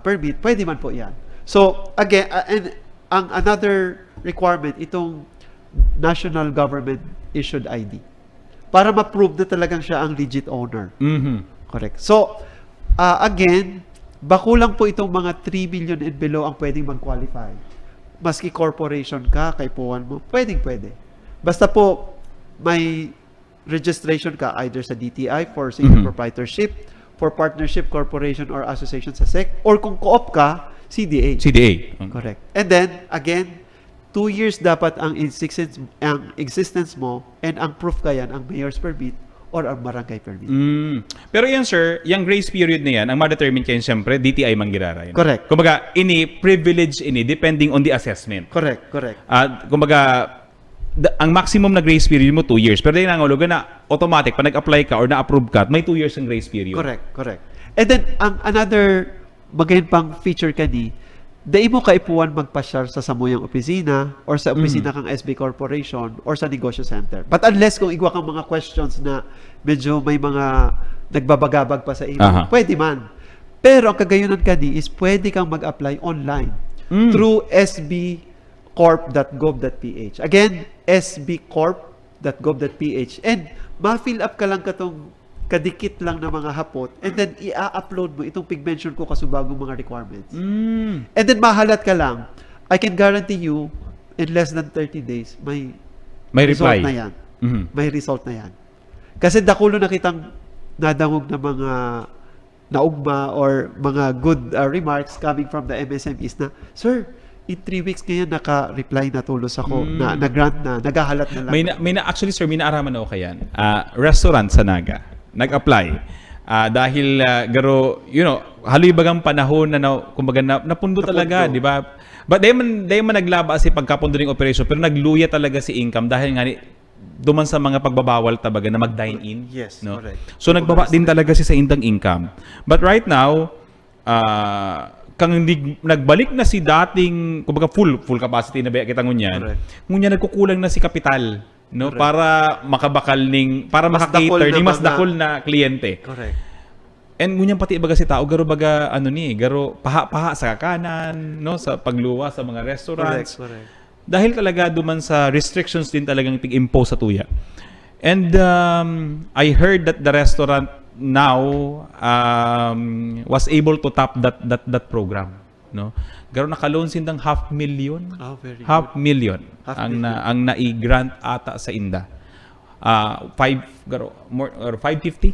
permit, pwede man po 'yan. So again, and ang another requirement itong national government issued ID para ma-prove na talagang siya ang legit owner. Correct. So again, bakulang po itong mga 3 million and below ang pwedeng mag-qualify. Maski corporation ka, kaipuan mo, pwede. Basta po may registration ka either sa DTI for single proprietorship, for partnership, corporation, or association sa SEC, or kung co-op ka, CDA. CDA. Correct. And then, again, 2 years dapat ang existence mo and ang proof ka yan, ang mayor's permit or ang barangay permit. Pero yan sir, yung grace period na yan, ang ma-determine kayo siyempre, DTI manggirara yun. Correct. Kumbaga, privilege depending on the assessment. Correct. Kumbaga, ang maximum na grace period mo 2 years. Pero yung nangulugan na automatic, pag nag-apply ka or na-approve ka, may 2 years ang grace period. Correct. And then, ang another magayon pang feature kani, dai mo kaipuan magpasyar sa samuyang opisina or sa opisina kang SB Corporation or sa negosyo center. But unless kung igwa kang mga questions na medyo may mga nagbabagabag pa sa iyo, pwede man. Pero ang kagayunan kani is pwede kang mag-apply online through sbcorp.gov.ph. Again, sbcorp.gov.ph. And ma-fill up ka lang katong kadikit lang na mga hapot and then i-upload mo itong pig-mention ko kasubagong mga requirements. And then mahalat ka lang. I can guarantee you in less than 30 days may result reply na yan. May result na yan. Kasi dakulo na kitang nadangog na mga naugma or mga good remarks coming from the MSMEs na, Sir, in 3 weeks ngayon naka-reply na tulos ako, na-grant na, nagahalat na lang. Actually sir, may naaraman ako kayan. Restaurant sa Naga. Nag-apply. Dahil garo, haloy bagang panahon na kumbaga napundo talaga, di ba? But dayon man naglaba si pagkapundo ng operation pero nagluya talaga si income dahil nga duman sa mga pagbabawal tabaga na mag-dine in. Yes, no? correct. So nagbaba din talaga si sa indang income. But right now, nagbalik na si dating kumbaga full capacity na kita ngunyan. Ngunyan nagkukulang na si kapital. No, correct. Para makabakal para maka-cater ning mas dakol na kliyente. Correct. And ngunyan pati baga si tao garo baga garo paha sa kanan, no, sa pagluwa sa mga restaurants. Correct. Dahil talaga duman sa restrictions din talagang tig-impose sa tuya. And I heard that the restaurant now was able to tap that program, no. Garo naka-loan sindang 500,000. Oh, very good. 500,000 ang nai-grant ata sa inda. 550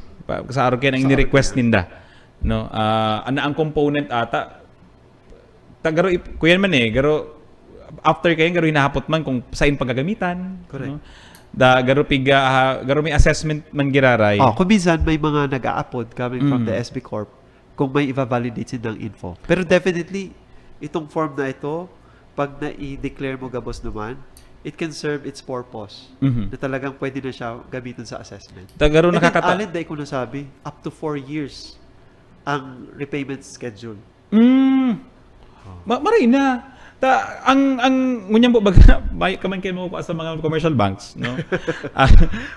sa araw kaya nang ini-request ninda, no. Ang component ata garo kuyan man garo after kayo garo hinahapot man kung sain paggagamitan. Correct. No? Da garo may assessment man giraray. Kung minsan may mga nag-a-upload coming from the SB Corp kung may i-validate silang info. Pero definitely, itong form na ito, pag na-i-declare mo gabos naman, it can serve its purpose. Na talagang pwede na siya gamitin sa assessment. Garo And then, nakakata. Alin, dahil ko nasabi, up to 4 years ang repayment schedule. Maray na. Ang ngunyang po baga, may kaman kayo mo pa sa mga commercial banks, no?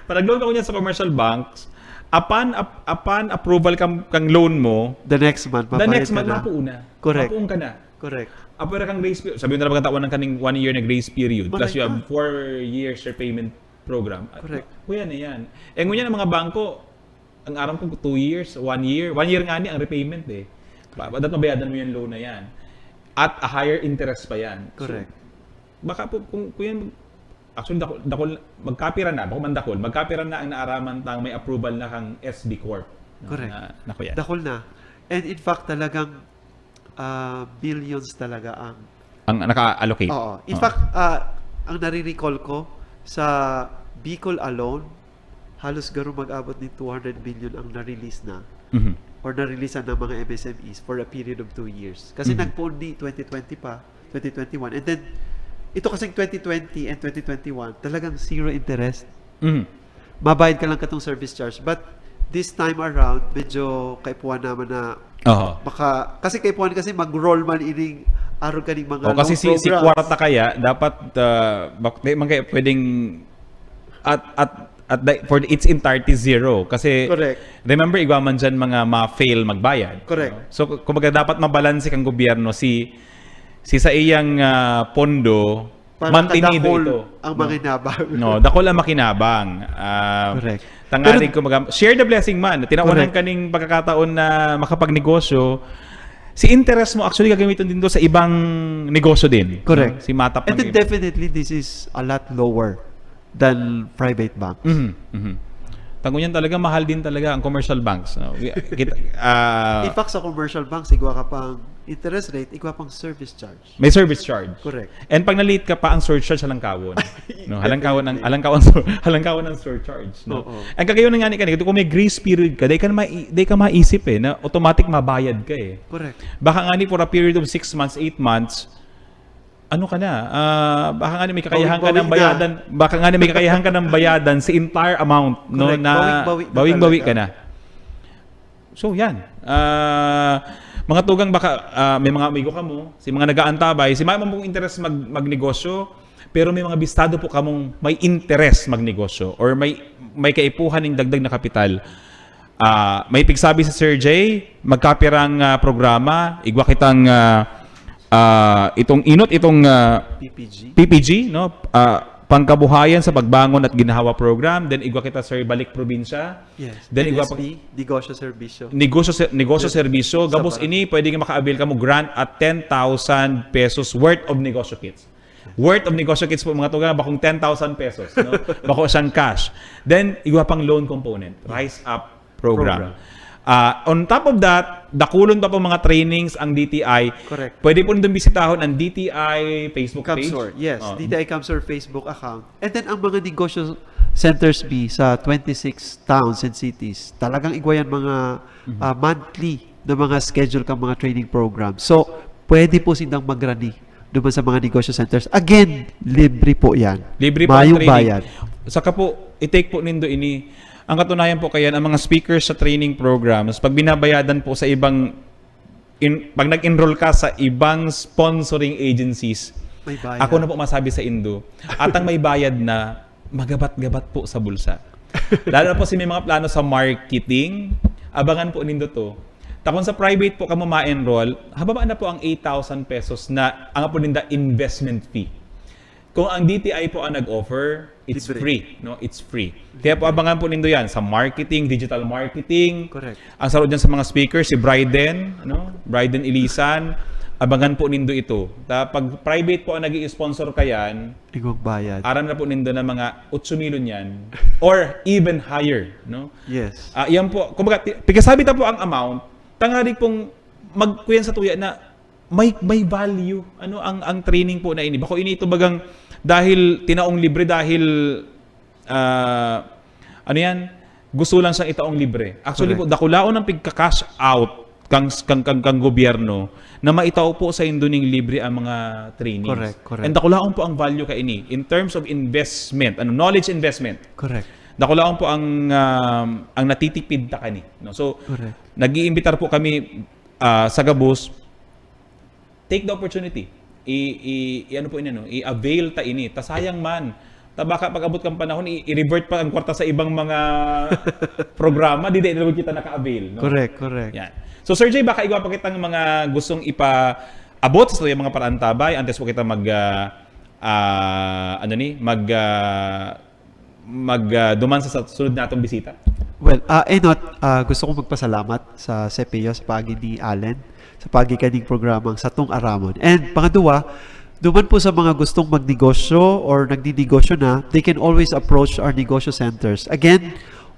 Parag-loan ka niya sa commercial banks, upon approval kang loan mo, The next month, the next ka month na. mapuuna. Correct. Mapuun ka na. Correct. Apera kang grace period. Sabihin na lang taon ng kaning 1 year na grace period. Plus Maray you have ka. 4 years repayment program. Correct. Kuya na yan. Ngunyan ang mga bangko, ang aram ko 2 years, 1 year. 1 year nga ni ang repayment eh. Dapat mabayadan mo yung loan na yan. At a higher interest pa yan. Correct. So, baka po, kung yan, actually, dakol, magkapira na, baka mandakol, magkapira na ang naaraman tang may approval na kang SB Corp. No, Correct. Na kuya. Dakol na. And in fact, talagang billions talaga Ang naka-allocate. Oo. In fact, ang nare-recall ko, sa Bicol alone, halos garo mag-abot ni 200 billion ang na-release na or na-release ng mga MSMEs for a period of 2 years. Kasi nagpoon ni 2020 pa, 2021. And then, ito kasing 2020 and 2021, talagang zero interest. Mabayad ka lang katong service charge. But this time around, medyo kaipuan naman na kasi kaipuan kasi mag-roll man ining araw kaning mga kasi loan si programs. kwarta kaya dapat man kaya pwedeng for its entirety zero kasi Correct. remember igwaman dyan mga ma-fail magbayad. Correct. No? So kumbaga dapat mabalanse kang gobyerno si sa iyang pondo Parang mantinido kadakol ito. ang makinabang. No, dakol ang makinabang. Correct. Tangaling kumbaga share the blessing man. Tinawanan Correct. kaning pagkakataon na makapagnegosyo. Si interest mo actually gagamitin din to sa ibang negosyo din. Correct. No? Si matap And then definitely this is a lot lower than private banks. Tangunyan talaga mahal din talaga ang commercial banks. No? In fact, sa commercial banks, igwa ka pang interest rate, igwa pang service charge. May service charge. Correct. And pag na-late ka pa, ang surcharge halangkawon. No, halangkawon ng surcharge, no. Oo. Ang kagayon nga ni kanito kung may grace period ka, day ka maisip eh na automatic mabayad ka eh. Correct. Baka nga ni for a period of 6 months, 8 months, ano ka na? Baka nga ni may kakayahan ka ng bayadan, baka nga ni may kakayahan ka ng bayadan sa entire amount, no, Correct. na Bawing-bawi ka na. So yan. Mga tugang baka may mga amigo ka mo, si mga nag-aantabay, si may mong interest magnegosyo, pero may mga bistado po kamong may interest magnegosyo or may kaipuhan ng dagdag na kapital. May pigsabi si Sir Jay, magkapirang programa, igwa kitang itong PPG, no? Pangkabuhayan sa pagbangon at ginhawa program, then igwa kita Sir Balik Probinsya. Yes. Then igwa NSP, negosyo serbisyo. negosyo serbisyo, gabos ini pwede nga maka-avail ka mo grant at 10,000 pesos worth of negosyo kits. Worth of negosyo kits po mga tuga bakong 10,000 pesos, no? Bako siyang cash. Then igwa pang loan component, Rise Up program. On top of that, dakulon pa po mga trainings ang DTI. Correct. Pwede po nandun bisitahon ang DTI Facebook page. Camsor, yes. DTI Camsor Facebook account. And then ang mga negosyo centers B sa 26 towns and cities, talagang igwayan mga monthly na mga schedule kang mga training programs. So, pwede po silang magrani doon sa mga negosyo centers. Again, libre po yan. Libre po ang Mayong training. bayad. Saka po, i-take po nindo ini. Ang katunayan po kaya, ang mga speakers sa training programs, pag binabayadan po sa ibang, pag nag-enroll ka sa ibang sponsoring agencies, May bayad. ako na po masabi sa Indo, at ang may bayad na, magabat-gabat po sa bulsa. Lalo na po si may mga plano sa marketing, abangan po nindo to. Takon sa private po ka mo ma-enroll, hababaan na po ang 8,000 pesos na ang po ninda investment fee. Kung ang DTI po ang nag-offer, it's Libre. free, no? It's free. Kaya po abangan po nindo 'yan sa marketing, digital marketing. Correct. Ang sarod diyan sa mga speakers si Bryden, no? Bryden Ilisan. Abangan po nindo ito. Pag private po ang nag-i-sponsor kayan, Igwang bayad. aram na po nindo na mga 8,000 yan or even higher, no? Yes. Yan po, kumbaga, pagkasabi ta po ang amount, tangari pong magkuyan sa tuya na may value. Ano ang training po na ini? Bako ini ito bagang dahil tinaong libre dahil ano yan? Gusto lang siyang itaong libre. Actually po, dakulaon ng pagka-cash out kang gobyerno na maitaw po sa induning libre ang mga trainings. Correct. And dakulaon po ang value ka ini in terms of investment, knowledge investment. Correct. Dakulaon po ang natitipid ta kani. No? So, Correct. nag-iimbitar po kami sa Gabos, take the opportunity. Ano po ini, no? I-avail ta ini. Ta sayang man. Ta baka pag-abot kang panahon, i-revert pa ang kwarta sa ibang mga programa, di na kita naka-avail. No? Correct. Yan. So Sir Jay, baka igawa pa kitang mga gustong ipa-abot sa yung mga parantabay antes po kita duman sa sunod natong bisita. Well, gusto kong magpasalamat sa CPO sa pagi ni Allen, sa pagi kaning programang Satong Aramon. And pangadua, duman po sa mga gustong magnegosyo or nagninegosyo na, they can always approach our negosyo centers. Again,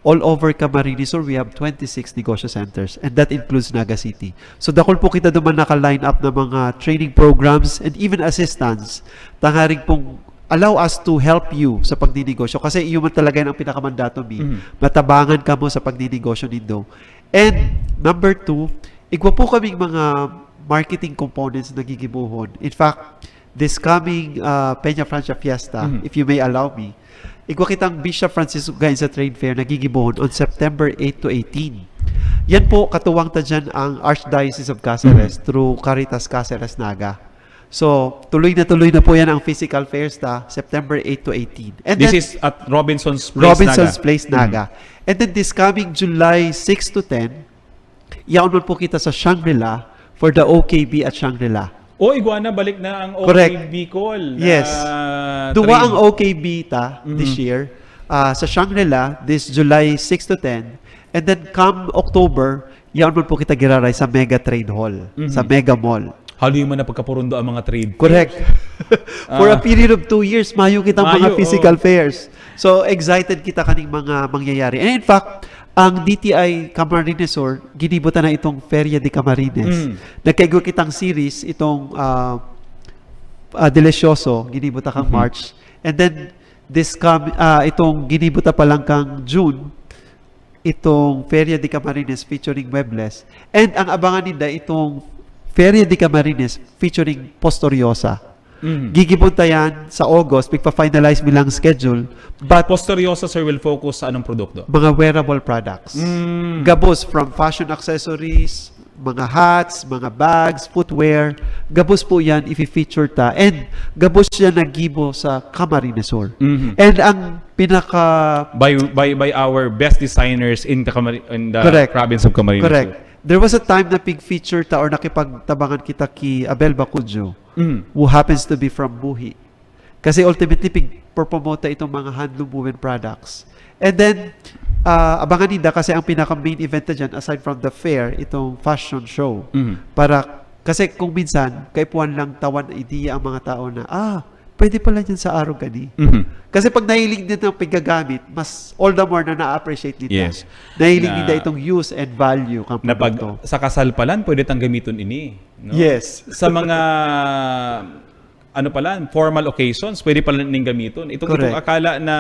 all over Camarines Sur, we have 26 negosyo centers, and that includes Naga City. So dakol po kita duman naka-line up ng mga training programs and even assistance. Tangaring pong allow us to help you sa pagninegosyo kasi iyo man talaga ang pinakamandato mi. Matabangan ka mo sa pagninegosyo nindo. And number 2, igwa po kaming mga marketing components na gigibuhon. In fact, this coming Peña Francia Fiesta, if you may allow me, igwa kitang Bishop Francisco Gainza Trade Fair na gigibuhon on September 8 to 18. Yan po, katuwang ta dyan ang Archdiocese of Cáceres through Caritas Cáceres Naga. So, tuloy na po yan ang physical fairs September 8 to 18. And This then, is at Robinson's Place, Place Naga. And then this coming July 6 to 10, yaon po kita sa Shangri-La for the OKB at Shangri-La. O, Iguana, balik na ang Correct. OKB call. Yes. Duwa ang OKB this year sa Shangri-La this July 6 to 10. And then come October, yaon po kita giraray sa Mega Trade Hall, sa Mega Mall. Hali mo na pagkapurundo ang mga trade. Correct. For a period of 2 years, mayo kitang mga physical fairs. So, excited kita kaning mga mangyayari. And in fact, ang DTI Camarines Sur, ginibutan na itong Feria de Camarines. Nagkaigo kitang series, itong Delicioso, ginibutan kang March. And then, itong ginibutan pa lang kang June, itong Feria de Camarines featuring Webless. And ang abangan nila itong Feria de Camarines featuring Postoriosa. Gigibunta yan sa August, pagpa-finalize nilang schedule. But Postoriosa, sir, will focus sa anong produkto? mga wearable products. Gabos from fashion accessories, mga hats, mga bags, footwear. Gabos po yan i-feature ta. And gabos yan nagibo sa Camarines Sur. And ang pinaka... By our best designers in the Correct. province of Camarines. Correct. There was a time na pig-feature ta or nakipagtabangan kita ki Abel Bacudjo, who happens to be from Buhi. Kasi ultimately, pig-promote itong mga handloom woven products. And then, abangan nila kasi ang pinaka-main event na dyan, aside from the fair, itong fashion show. Kasi kung minsan, kaipuan lang tawan na idea ang mga tao na, pwede pala dyan sa araw gani. Kasi pag nahiling din ng paggagamit, mas all the more na na-appreciate nila. Yes. Nahiling nila itong use and value kang Na pag produkto. sa kasalpalan, pwede tang gamiton ini. No? Yes. Sa mga formal occasions, pwede pala ning gamiton. Itong Correct. akala na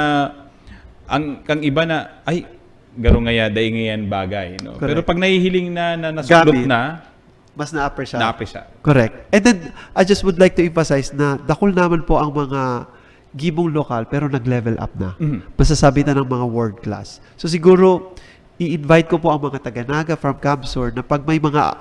kang iba na, ay, garo ngaya, dahi ngayan bagay. No? Pero pag nahihiling na nasulot Gamit. na, Mas na-appreciate. na-appreciate. Correct. And then, I just would like to emphasize na dakol naman po ang mga gibong lokal pero nag-level up na. Masasabi na ng mga world class. So siguro, i-invite ko po ang mga taga-Naga from Camsor na pag may mga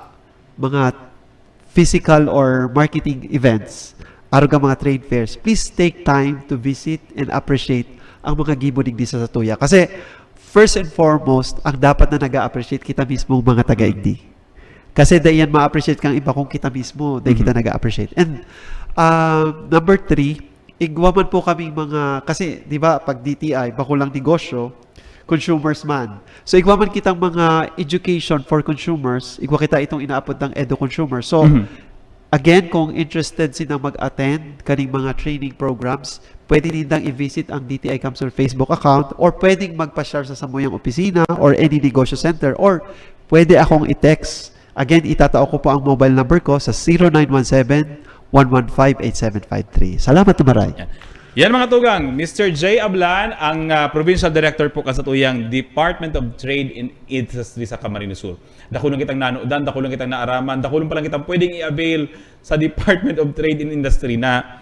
physical or marketing events, araw ka mga trade fairs, please take time to visit and appreciate ang mga giboning di sa Satuya. Kasi, first and foremost, ang dapat na nag-appreciate kita mismo mga taga-igdi. Kasi dayan ma-appreciate kang iba kung kita mismo, dayan kita nag-appreciate. And number 3, igwaman po kaming mga, kasi di ba pag DTI, bakulang negosyo, consumers man. So igwaman kitang mga education for consumers, igwa kita itong inaapod ng Edu Consumer. So again, kung interested silang mag-attend kaning mga training programs, pwede nindang i-visit ang DTI Camsor Facebook account or pwedeng magpa-share sa samuyang opisina or any negosyo center or pwede akong i-text Again, itatao ko po ang mobile number ko sa 0917-115-8753. Salamat na maray. Yan mga tugang, Mr. J. Ablan, ang Provincial Director po kasatuyang Department of Trade and Industry sa Camarines Sur. Dakulong kitang nanoodaan, dakulong kitang naaraman, dakulong pa lang kitang pwedeng i-avail sa Department of Trade and Industry na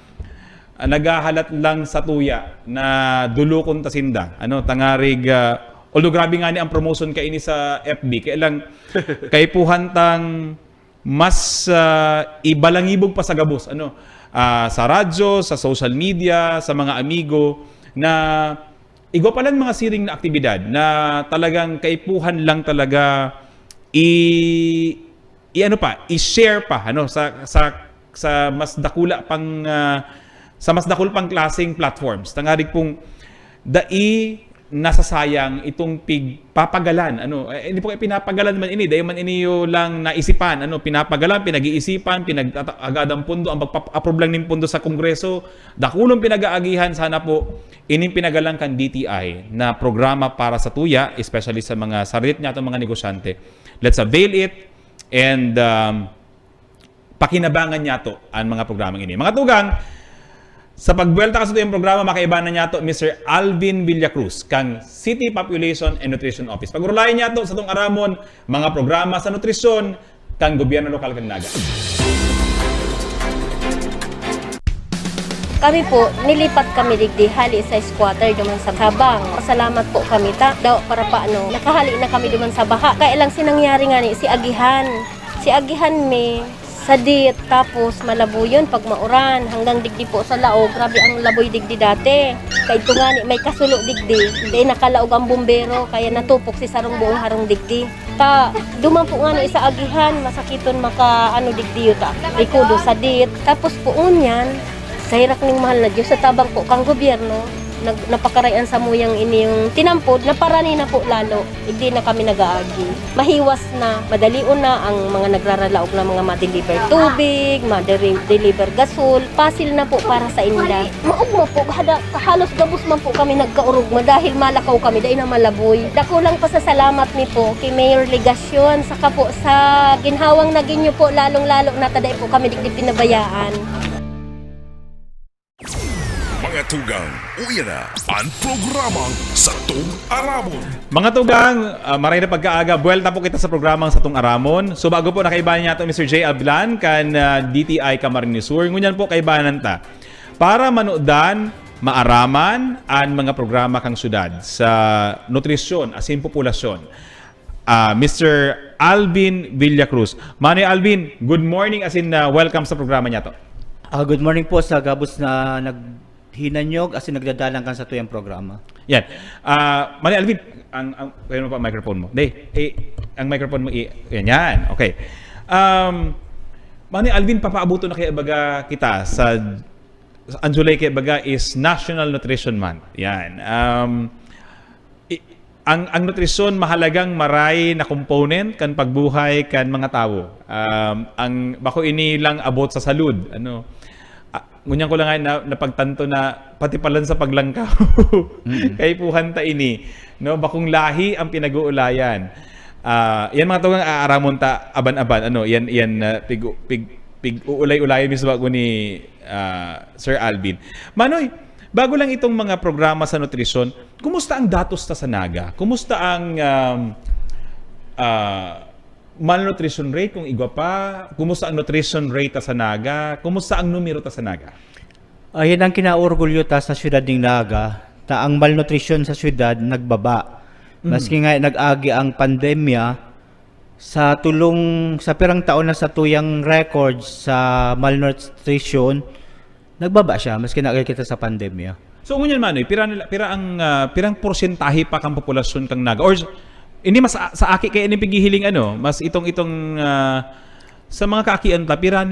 nagahalat lang sa tuya na dulukon tasinda. Tangarig, although grabe nga ni ang promotion kay ini sa FB, kaya lang kay puhantang mas ibalangibog pa sa gabos. Sa radyo, sa social media, sa mga amigo, na igwa palang mga siring na aktibidad na talagang kaipuhan lang talaga i-share pa sa mas dakula pang sa mas dakul pang klaseng platforms. Tangarig pong nasasayang itong pagpapagalan. Hindi po kayo pinapagalan man ini, dahil man ini lang naisipan. Pinapagalan, pinag-iisipan, pinag-agad ang pundo, ang pagpap-approve lang ng pundo sa Kongreso. Dakulong pinag-aagihan, sana po ining pinagalang kan DTI na programa para sa tuya, especially sa mga sarit niya itong mga negosyante. Let's avail it and pakinabangan niya to ang mga programang ini. Mga tugang, sa pagbuelta kasi ito yung programa, makaibanan niya ito Mr. Alvin Villacruz, kang City Population and Nutrition Office. Pagurulayan niya ito sa itong aramon, mga programa sa nutrisyon, kang gobyerno lokal kang Naga. Kami po, nilipat kami digdi hali sa squatter duman sa Sabang. Salamat po kami daw para paano, nakahali na kami duman sa baha. Kaya lang sinangyari nga ni si Agihan. Si Agihan sa dit, tapos malabo yun pag mauran, hanggang digdi po sa laog. Grabe ang laboy digdi dati. Kaya ito nga may kasulo digdi. Hindi nakalaog ang bumbero, kaya natupok si sarong buong harong digdi. Duman po nga ni isa Agihan, masakiton digdi yun rikudo sa dit. Tapos po unyan, sa hirak ning mahal na Diyos, sa tabang po kang gobyerno, napakarayan sa muyang ini yung tinampod, naparani na po lalo. Hindi na kami nag-aagi. Mahiwas na, madalion na ang mga nagraralaog na mga ma-deliver tubig, ma-deliver gasol. Pasil na po para sa inda. Maugma po, halos gabos man po kami nagkaurugma dahil malakaw kami, dahil na malaboy. Dako lang pasasalamat ni po kay Mayor Legasyon, saka po sa ginhawang naging nyo po, lalong-lalo na taday po kami digdi pinabayaan. Mga tugang, uya na ang programang Satong Aramon. Mga tugang, maray na pagkaaga, buwelta po kita sa programang Satong Aramon. So bago po nakaibahan niya ito Mr. J. Ablan, kan DTI Camarines Sur. Ngunyan po kaibahan ta. Para manodan, maaraman, ang mga programa kang syudad sa nutrisyon, asin populasyon. Mr. Alvin Villacruz. Manay Alvin, good morning, welcome sa programa niya to. Good morning po sa gabos na naghinanyog as in nagdadalang kan sa tuyang programa. Yan. Manay Alvin, kaya mo pa microphone mo. Ang microphone mo, yan. Okay. Manay Alvin, papaabuto na kaya baga kita sa ang July kaya baga is National Nutrition Month. Yan. Ang nutrisyon mahalagang maray na component kan pagbuhay kan mga tao. Ang bako ini lang abot sa salud. Ngunyan ko lang nga napagtanto na pati palan sa paglangkaw. Kay puhanta ini, no, bakong lahi ang pinag-uulayan. Yan mga tugang aaramon ta aban-aban, yan pig-uulay-ulayan mismo ko ni Sir Alvin. Manoy, bago lang itong mga programa sa nutrisyon, kumusta ang datos ta sa Naga? Kumusta ang malnutrition rate kung igwa pa? Kumusta ang nutrition rate ta sa Naga? Kumusta ang numero ta sa Naga? Yan ang kinaurgulyo ta sa syudad ng Naga, ta ang malnutrition sa syudad nagbaba. Maski nga nag-agi ang pandemya, sa pirang taon na sa tuyang records sa malnutrition, nagbaba siya maski nakikita sa pandemya. So ngunyan Manoy, pirang porsentahe pa kang populasyon kang Naga? Or ini mas sa aki kaya ini pigihiling mas itong sa mga kaakian ta pira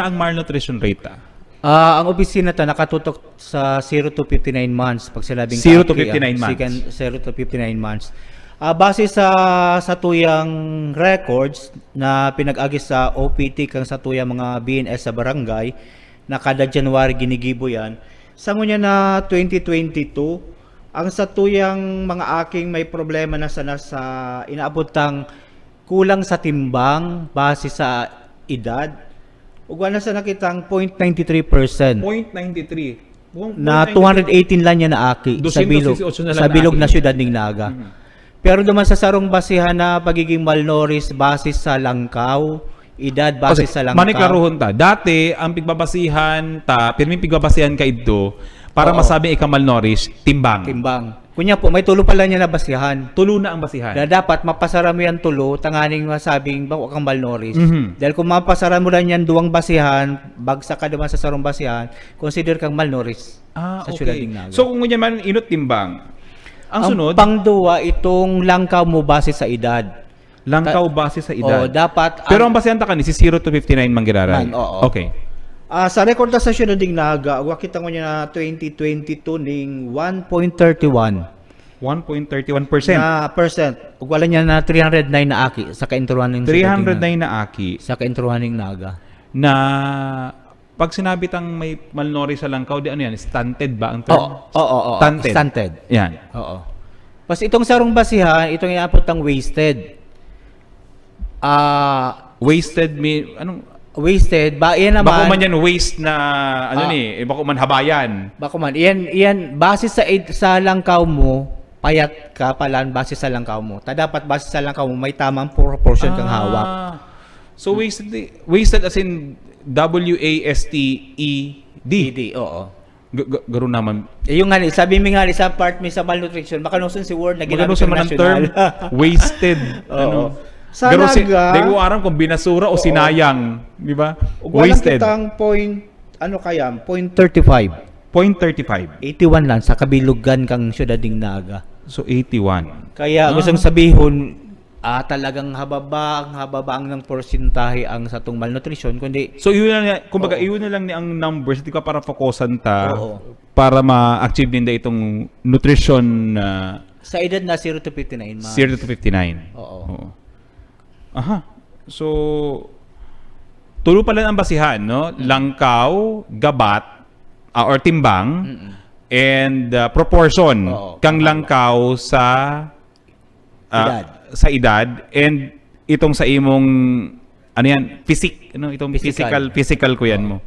ang malnutrition rate ta. Ang opisina ta nakatutok sa 0 to 59 months pag sinabing 0 to 59 months. 0 to 59 months. Base sa tuyang records na pinag-agi sa OPT kang sa tuyang mga BNS sa barangay na kada January ginigibo yan. Sa ngunya na 2022, ang sa tuyang mga aking may problema na sana sa inaabot tang kulang sa timbang base sa edad. Ug wala sa nakitang 0.93%. 0.93. Na 218 lang niya na aki sa 268 na lang sa na bilog aki. na siyudad ng Naga. Pero duman sa sarong basihan na pagiging malnourished base sa langkaw, edad base sa langkaw. Maniklaruhon ta. Dati, ang pigbabasihan ta, pirming pigbabasihan ka ito, para Oo. masabi ikaw malnourished, timbang. Timbang. Kunya po, may tulo pala niya na basihan. Tulo na ang basihan. Na dapat mapasara mo yan tulo, tanganing masabing bako kang malnourished. Mhm. Dahil kung mapasara mo lang yan duwang basihan, bagsak ka naman sa sarong basihan, consider kang malnourished sa siyudad ng Naga. So, kung ganyan man, inot timbang. Ang sunod, pangduwa, itong langkaw mo base sa edad. langkaw base sa edad. O, dapat... Pero ang basihan ta ka ni, si 0 to 59 manggiraray. Man, oo. Okay. Sa record sa siyudad ng Naga, wakita ko niya na 2022 ning 1.31 1.31%. na percent. Ug wala niya na 309 na aki sa kaintruhan ng 309 na aki sa kaintruhan ng Naga. na pag sinabi tang may malnourished sa langkaw, di ano yan? Stunted ba ang term? Oo. Stunted. Stunted. Yan. Oo. Pas itong sarong basihan, itong iapot ang wasted. Wasted, anong, Wasted, ba iyan naman. bako man yan waste na, bako man habayan. Bako man, iyan base sa langkaw mo, payat ka palan base sa langkaw mo. Dapat base sa langkaw mo may tamang proportion kang hawak. So wasted as in WASTED. Oo. Garo naman. Yung nga sabi mi nga sa part mi sa malnutrition, makanuson si word na Magano ginamit sa ng man ang term? national. Wasted. Oo. Sa Garo Naga, di ko aram kung binasura o sinayang. Di ba? walang Wasted. kitang point, ano kaya, 0.35. 0.35. 81 lang sa kabilugan kang siyudad ng Naga. So 81. Kaya gustong sabihon, talagang hababa ng porsentahe ang sa tong malnutrition, kundi So yun na kumbaga iyon na lang ni ang numbers di ka para fokusan ta Oo. para ma-achieve din itong nutrition sa edad na 0 to 59 ma. 0 to 59. Oo. Aha. So tulo pala ang basihan, no? Langkaw, gabat, or timbang, and proportion Oo, kang langkaw sa Edad. sa edad, and itong sa imong ano yan, itong physical ko yan mo.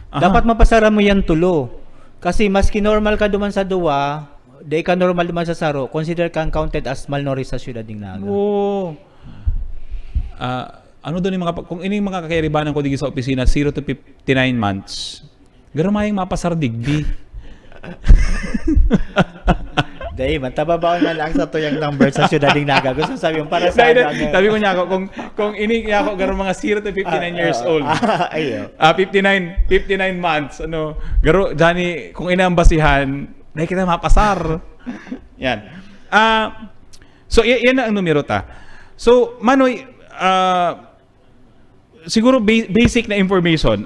Aha. Dapat mapasara mo yan tulo. Kasi maski normal ka duman sa duwa, day ka normal duman sa saro, consider kang counted as malnourished sa siyudad ng Naga. Oo. Ano doon yung kung ini mga kakayaribanan ko digi sa opisina 0 to 59 months. Garamayang mapasar digdi. Day, matababaw na lang sa tuyang number sa siyudad ng Naga. Gusto sabi yung para sa Sabi ko niya ako kung ini niya ako garo mga 0 to 59 years old. Ayo. 59 months garo jani kung ina ang basihan, dahil kita mapasar. Yan. So yan ang numero ta. So Manoy, siguro basic na information.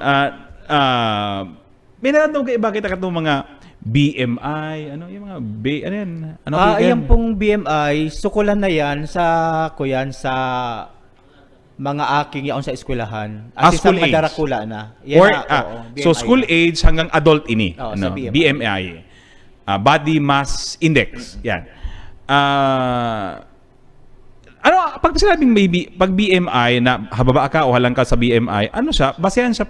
May natatong kayo bakit itong mga BMI, yung mga ano yan? Ayan pong BMI, sukulan na yan sa mga aking yaon sa eskwelahan. At sa school mga age. darakula na. Or, BMI. so school age hanggang adult ini. Oo, sa BMI. BMI. Body Mass Index. Yan. Pag sinabing pag BMI na hababa ka o halang ka sa BMI, ano siya? Basehan siya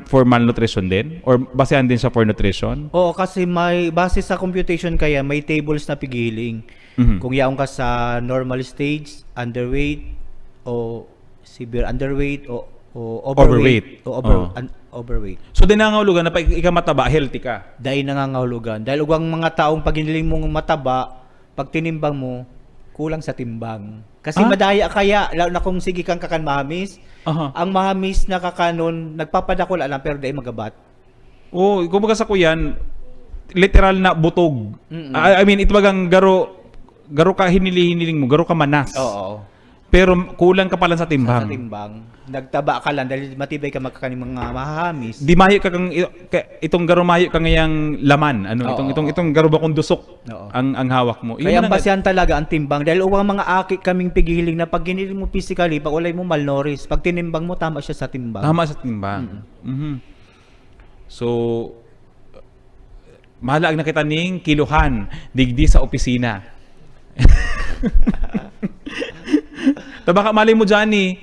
for malnutrition din? Or basehan din siya for nutrition? Oo, kasi may base sa computation kaya may tables na pigiling. Mhm. Kung yaon ka sa normal stage, underweight, o severe underweight, o overweight. Overweight. So, dinangahulugan na pag ikaw mataba, healthy ka. Dahil nangangahulugan. Dahil ugang mga taong pag hiniling mong mataba, pag tinimbang mo, kulang sa timbang. Kasi madaya kaya, lalo na kung sige kang kakan mahamis, ang mahamis na kakanon, nagpapadakol alam pero dahil magabat. Kumbaga sa kuyan, literal na butog. I mean, ito bagang garo ka hinili-hiniling mo, garo ka manas. Oo. Pero kulang ka pala sa timbang. Sa timbang. Nagtaba ka lang dahil matibay ka magkakaning mga mahamis. Di mayo ka kang itong garo mayo ka ngayang laman, itong garo ba kung dusok Oo. ang hawak mo. Kaya Yun basehan talaga ang timbang dahil uwang mga aki kaming pigiling na pag giniling mo physically, pag ulay mo malnourished, pag tinimbang mo tama siya sa timbang. tama sa timbang. Mhm. So mahalag na kita ning kiluhan digdi sa opisina. Baka malay mo dyan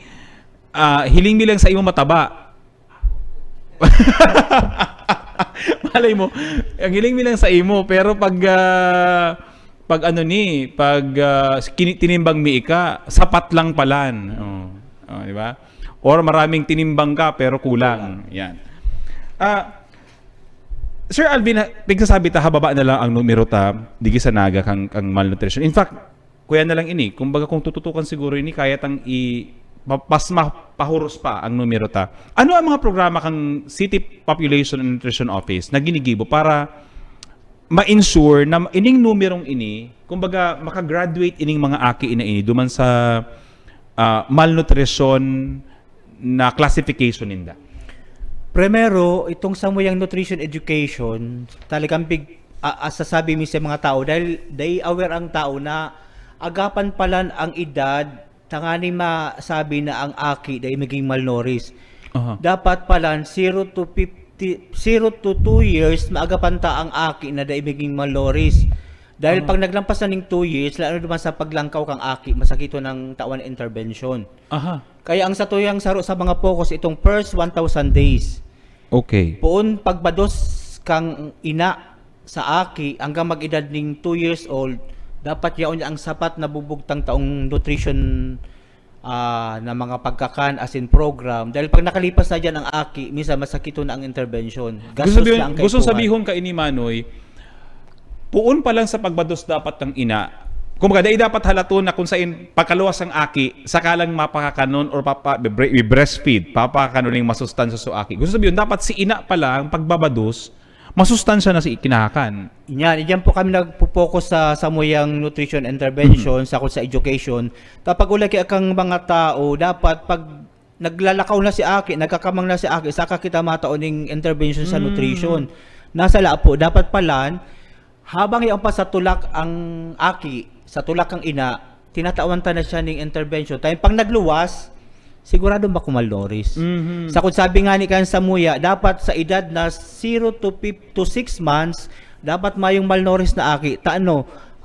hiling bilang sa imo mataba. Malay mo, ang hiling bilang sa imo, pero pag tinimbang mi ka, sapat lang palan. Di ba? Or maraming tinimbang ka pero kulang. Yan. Sir Alvin, pigsasabi ta hababa na lang ang numero ta digi sa naga kang malnutrition. In fact, kuya na lang ini, kumbaga kung tututukan siguro ini kaya tang pas mapahuros pa ang numero ta. Ano ang mga programa kang City Population and Nutrition Office na ginigibo para ma-ensure na ining numerong ini, kumbaga makagraduate ining mga aki ina ini duman sa malnutrition na classification ninda? Primero, itong samuyang nutrition education, talagang sasabi mi sa mga tao dahil they aware ang tao na agapan palan ang edad tangani masabi na ang aki dahil maging malnourished. Dapat palan 0 to 2 years maagapan ta ang aki na dahil maging malnourished. Dahil pag naglampas na ng 2 years, lalo naman sa paglangkaw kang aki, masakito ng tawan intervention. Kaya ang satuyang saro sa mga focus itong first 1,000 days. Okay. Poon pagbados kang ina sa aki hanggang mag-edad ning 2 years old, dapat yaon ang sapat na bubugtang taong nutrition na mga pagkakan as in program. Dahil pag nakalipas na dyan ang aki, minsan masakito na ang intervention. Gusto sabihon ka ini Manoy, puon pa lang sa pagbados dapat ng ina. Kumbaga, dapat halaton na kung saan pagkaluwas ang aki, sakalang mapakakanon or breastfeed, papakanon yung masustansya sa aki. Gusto sabihin, dapat si ina pa lang, pagbabados, masustansya na si kinahakan. Yan po kami nagpo-focus sa samuyang nutrition intervention, sa education. Tapos ulagi kang mga tao, dapat pag naglalakaw na si aki, nagkakamang na si aki, saka kita mataon ng intervention sa nutrition. Nasa laapo, dapat palan, habang yung pa sa tulak ang aki, sa tulak ang ina, tinatawan ta na siya ng intervention. Tayo pag nagluwas, sigurado ba kumalnoris? Sa kung sabi nga ni kan Samuya, dapat sa edad na 0 to 6 months, dapat mayong malnoris na aki.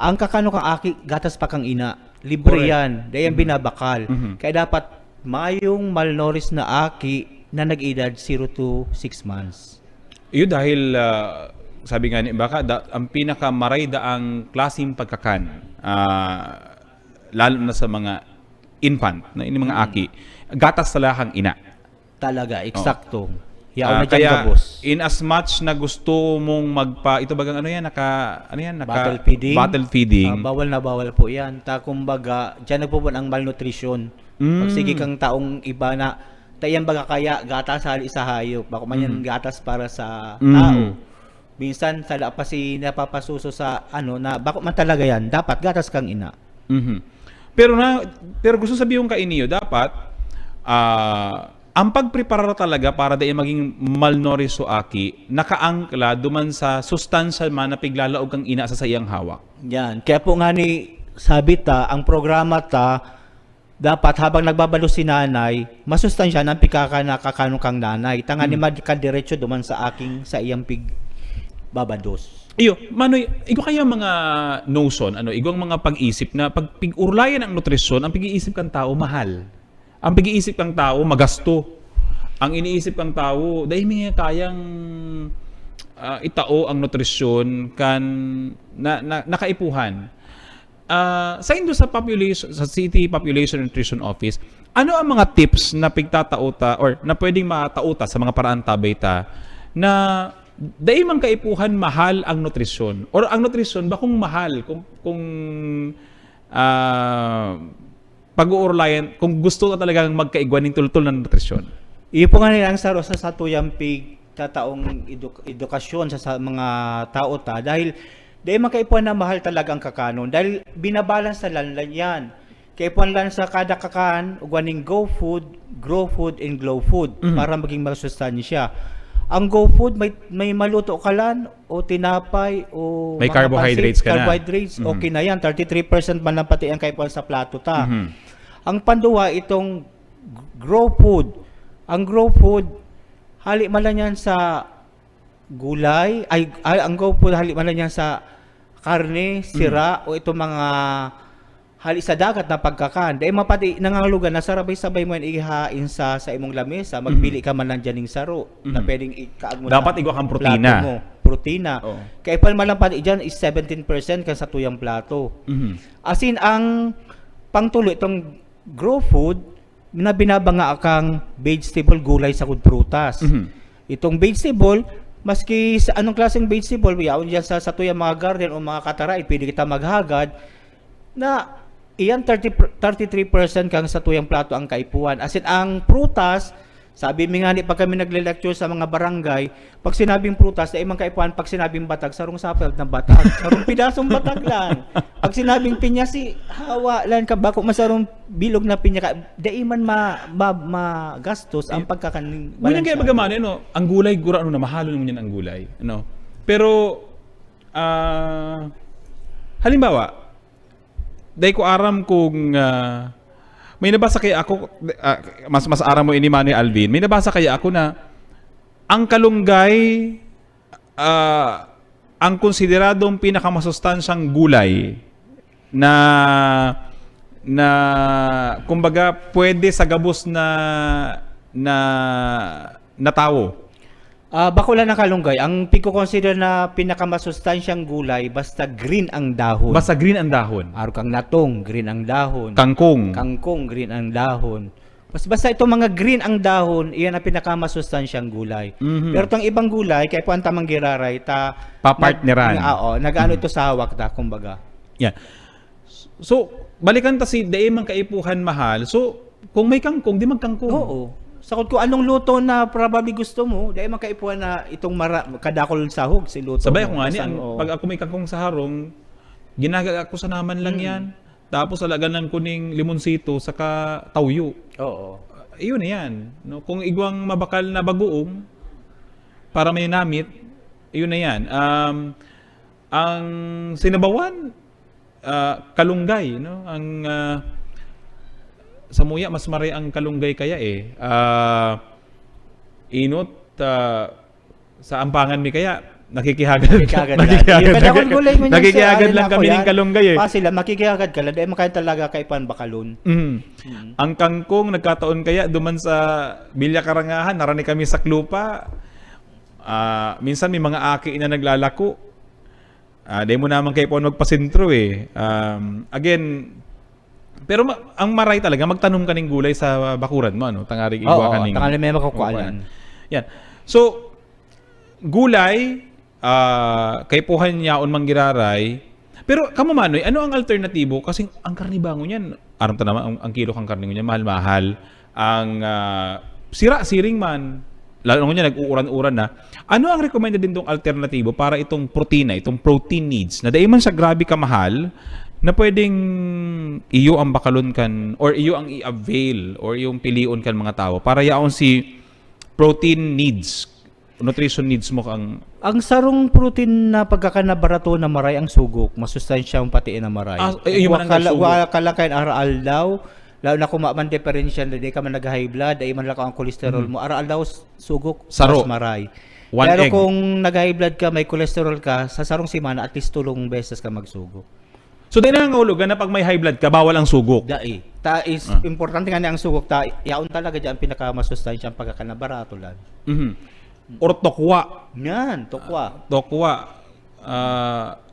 Ang kakano kang aki, gatas pa kang ina. Libre yan. Dahil binabakal. Kaya dapat mayong malnoris na aki na nag-edad 0 to 6 months. Iyo dahil sabi nga ni baka ang pinakamaray daang klaseng pagkakan, lalo na sa mga infant, na ini mga aki, gatas talahang ina. Talaga, eksakto. Yaw na Kaya gabos. in as much na gusto mong ito bagang Bottle feeding. Bottle feeding. Bawal na bawal po yan. Kumbaga, dyan nagpupun ang malnutrition. Pag sige kang taong iba na, tayan baga kaya gatas hali sa hayop. Bako man yan gatas para sa tao. Minsan, sala pa si napapasuso sa na bako man talaga yan. Dapat gatas kang ina. Pero gusto sabihin ka iniyo, dapat ang pagprepara talaga para dahil maging malnourished o aki, nakaangkla duman sa sustansya man na piglalaog kang ina sa sayang hawak. Yan. Kaya po nga ni sabi ta, ang programa ta, dapat habang nagbabalo si nanay, masustansya ng pikaka na kakano kang nanay. Tanga ni madikadiretso duman sa sa iyang babados. Iyo, Manoy, igo kaya mga notion, igo ang mga pag-isip na pag pig-urlayan ang nutrisyon, ang pag-iisip kang tao mahal. Ang pag-iisip kang tao magasto. Ang iniisip kang tao dahil may kayang itao ang nutrisyon kan nakaipuhan. Sa City Population Nutrition Office, ano ang mga tips na pigtatauta or na pwedeng matauta sa mga paraan tabay ta na dahil man kaipuhan mahal ang nutrisyon or ang nutrisyon bakong mahal kung pag-uurlayan kung gusto ka talagang magkaigwan ng tultul ng nutrisyon? Iyo po nga nilang sa satuyang tataong edukasyon sa mga tao ta dahil makaipuan na mahal talaga ang kakanon dahil binabalance na lan yan. Kaipuan lang sa kada kakaan ugwaning go food, grow food, and glow food para maging masustansya. Ang go food may maluto ka lan o tinapay o may carbohydrates ka na. Carbohydrates, okay na yan. 33% man lang pati ang kaipuan sa plato ta. Ang panduwa itong grow food. Ang grow food hali man lang yan sa gulay, ang go food hali man lang yan sa karne, sira o itong mga hali sa dagat na pagkakan. Dahil mapati nangangalugan na sarabay-sabay mo yan ihain sa imong lamesa, magpili ka man lang dyaning saro na pwedeng ikaag mo Dapat sa igwa kang plato protina. mo. Protina. Oo. Kaya pa man lang pati dyan is 17% kan sa tuyang plato. As in, ang pangtulo, itong grow food, na binabanga kang vegetable gulay sa prutas. Itong vegetable, maski sa anong klaseng vegetable, yaon dyan sa tuyang mga garden o mga kataray, pwede kita maghagad, na iyan 33% kang sa tuyang plato ang kaipuan. As in, ang prutas, sabi mi nga ni pag kami nagle-lecture sa mga barangay, pag sinabing prutas, ay mga kaipuan, pag sinabing batag, sarong sapel ng batag, sarong pidasong batag lang. Pag sinabing pinyasi, hawa lang ka, bako masarong bilog na pinya ka, dai man magastos ang pagkakaning Ngunyan kaya bagamano, ano, ang gulay, gura, ano na, mahalo naman yan ang gulay. Ano? Pero, halimbawa, dahil ko aram kung may nabasa kaya ako, mas aram mo ini Manny Alvin, may nabasa kaya ako na ang kalunggay ang konsideradong pinakamasustansyang gulay na kumbaga pwede sa gabos na tao. Bako lang ng kalunggay, ang piko-consider na pinakamasustansyang gulay, basta green ang dahon. Basta green ang dahon. Araw kang natong, green ang dahon. Kangkong. Kangkong, green ang dahon. Basta itong mga green ang dahon, iyan ang pinakamasustansyang gulay. Pero itong ibang gulay, kaya po ang tamang giraray, Papartneran. nag-ano ito sa hawak ta, kumbaga. Yan. So, balikan ta si daimang kaipuhan mahal. So, kung may kangkong, di magkangkong. Oo. Sakot ko anong luto na probably gusto mo, dahil makaipuan na itong kadakol sahog si luto. Sabay mo. ako nga ni, Oo. pag ako may kangkong sa harong, ginagaga ko sa naman lang yan. Tapos alaganan ko ning limonsito saka tawyo. Oo. Iyon na yan. No? Kung igwang mabakal na bagoong, para may namit, iyon na yan. Ang sinabawan, kalunggay. No? Ang sa muya, mas mare ang kalunggay kaya eh. Inot, sa ampangan mi kaya, nakikihagad nakikihagad lang kami ng kalunggay eh. Sila, makikihagad ka lang, dahil makain talaga kay Pan Bakalon. Ang kangkong, nagkataon kaya, duman sa Bilya Karangahan, narani kami sa Klupa. Minsan may mga aki na naglalako. Dahil mo naman kay Pon magpasintro eh. Again, pero ang maray talaga, magtanom ka ng gulay sa bakuran mo, ano? Tangarig igwa ka ng... tangarig may makukualan. Yan. So, gulay, kaipuhan niyaon manggiraray. Pero, kamamanoy, ano ang alternatibo? Kasi ang karnibango niyan, aram ta naman, ang kilo kang karne niyan, mahal-mahal. Ang sira-siring man, lalo niya nag-uuran-uran na. Ano ang recommended din tong alternatibo para itong protina, itong protein needs, na dahil man sa grabe kamahal, na pwedeng iyo ang bakalon kan or iyo ang i-avail or yung pilion kan mga tao para yaon si protein needs, nutrition needs mo kang... Ang sarong protein na pagkakanabarato na maray ang sugok, masustansyang pati na maray. Yung Wala kalakain araal daw, lalo na kung man differential, di ka man nag-high blood, ay man lang ang cholesterol mo, araal daw sugok, Saro. mas maray. One Pero egg. kung nag-high blood ka, may cholesterol ka, sa sarong simana, at least 3 beses ka magsugok. So, dahil nangangahulugan na pag may high blood ka, bawal ang sugok. Dai. Is importante nga niya ang sugok, yaon talaga dyan pinakamasustansyang pagkakanabarato lang. Or tokwa. Yan, tokwa. Tokwa.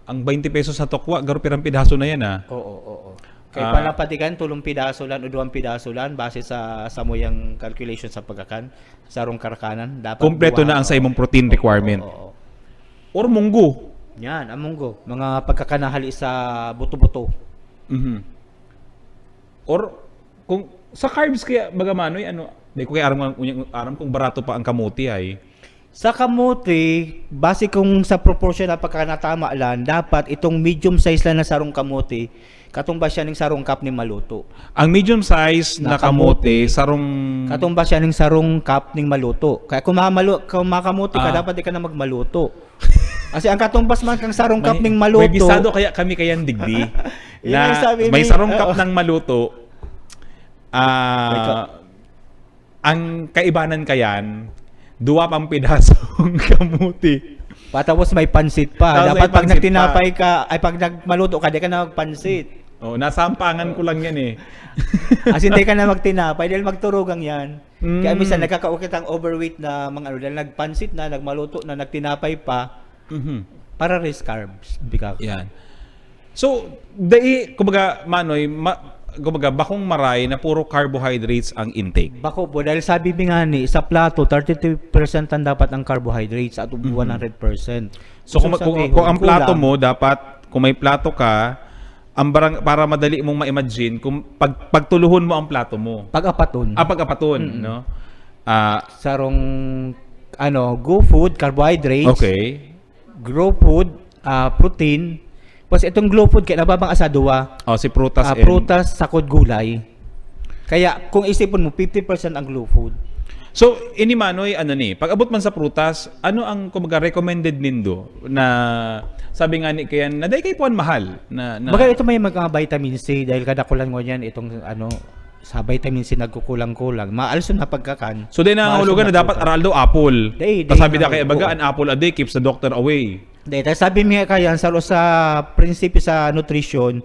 Ang 20 pesos sa tokwa, garo pirang pidaso na yan Oo. Kaya palapatikan, 3 pidaso lang o 2 pidaso lang base sa moyang calculation sa pagkakan, sarong karakanan. Dapat kompleto na ang sa imong protein requirement. Oo. Or munggo. Yan, ang munggo. Mga pagkakanahali sa buto-buto. Or kung sa carbs kaya bagamanoy ano, di ko kaya aram kung barato pa ang kamuti ay. Sa kamote, base kung sa proportion na pagkakanatama lang, dapat itong medium size lang na sarong kamote, katumba siya ng sarong cup ni maluto. Ang medium size na kamote, sarong... Katumba siya ng sarong cup ng maluto. Kaya kung makamote ka, dapat di ka na magmaluto. Kasi ang katumbas man kang sarong cup ng maluto. May bisado kaya kami kayan digdi Yun ang sabi may ni- sarong cup ng maluto. Ang kaibanan kayan, 2 pang pidasong kamuti. Patapos may pansit pa. Tapos Dapat may pag pansit nagtinapay ka, ay pag nagmaluto ka, di ka na magpansit. Oh, nasampangan ko lang yan eh. As in, di ka na magtinapay dahil magturugang yan. Mm. Kaya minsan nagkakaukit ang overweight na mga ano, dahil nagpansit na, nagmaluto na, nagtinapay pa, para raise carbs. Yan. So, kumbaga, Manoy, kumbaga, bakong maray na puro carbohydrates ang intake. Bako po, dahil sabi nga ni, sa plato, 33% ang dapat ang carbohydrates at 100%. So, kung ang plato mo, dapat, kung may plato ka, para madali mong ma-imagine, kung pagtuluhon mo ang plato mo. Pag-apaton. Pag-apaton, no? Sarong, go food, carbohydrates. Okay. Grow food, protein. Tapos itong glow food, kaya nababang asaduwa. Si prutas. Prutas, sakod, gulay. Kaya kung isipin mo, 50% ang glow food. So, ini Manoy, pag abot man sa prutas, ano ang kumbaga recommended nindo na sabi nga ni kayan, na dahil kayo po ang mahal. Baga ito may mga vitamin C, dahil kadakulan mo yan, itong sa vitamin C nagkukulang-kulang. Maalson na pagkakan. So, dahil nangahulugan na dapat aral daw apple. Tapos sabi na kaya baga, an apple a day keeps the doctor away. Dahil sabi mo kaya sa prinsipyo sa nutrition,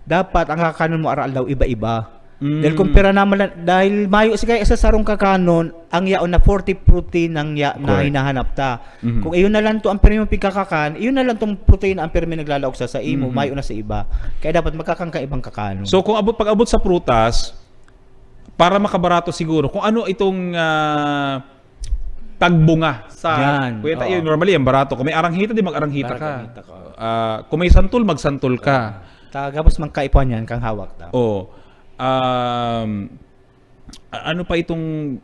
dapat ang kakanon mo aral daw iba-iba. Dahil kumpira naman dahil mayo si kaya sa sarong kakanon ang yaon na 40 protein ang na hinahanap ta. Kung iyon na lang to ang pirmi mo pigkakakan, iyon na lang tong protein ang pirmi naglalaok sa imo, mayo na sa iba. Kaya dapat magkakaibang kakanon. So kung pag abot sa prutas, para makabarato siguro, kung ano itong tagbunga sa kuya tayo, normally ang barato. Kung may aranghita, di mag-aranghita ka. Kung may santol, magsantol ka. Tapos magkaipuan yan kang hawak ta. Ano pa itong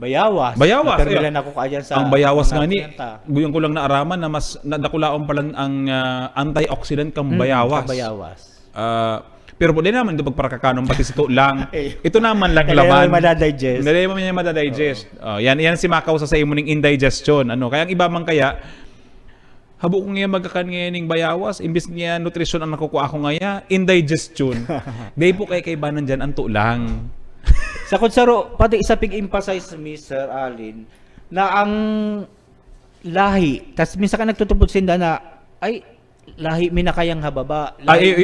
bayawas. Termilan ako kaya sa ang bayawas nga ni, guyon ko lang naaraman na mas nadakulaon pala ang antioxidant kang bayawas. Pero po din naman ito pagparakakanong pati sa lang. Ito naman lang laman. Hindi mo madadigest. Yan si Makaw sa imo ning indigestion. Kaya ang iba man kaya habo ko ngayon magkakan ngayon ng bayawas, imbis niya nutrition ang nakukuha ko ngayon, indigestion. Dahil po kay banan dyan, anto lang. Sa kutsaro, pati isa pig-emphasize mi, Sir Alin, na ang lahi, tas minsan ka nagtutubod sinda na, ay, lahi mi na kayang hababa, lahi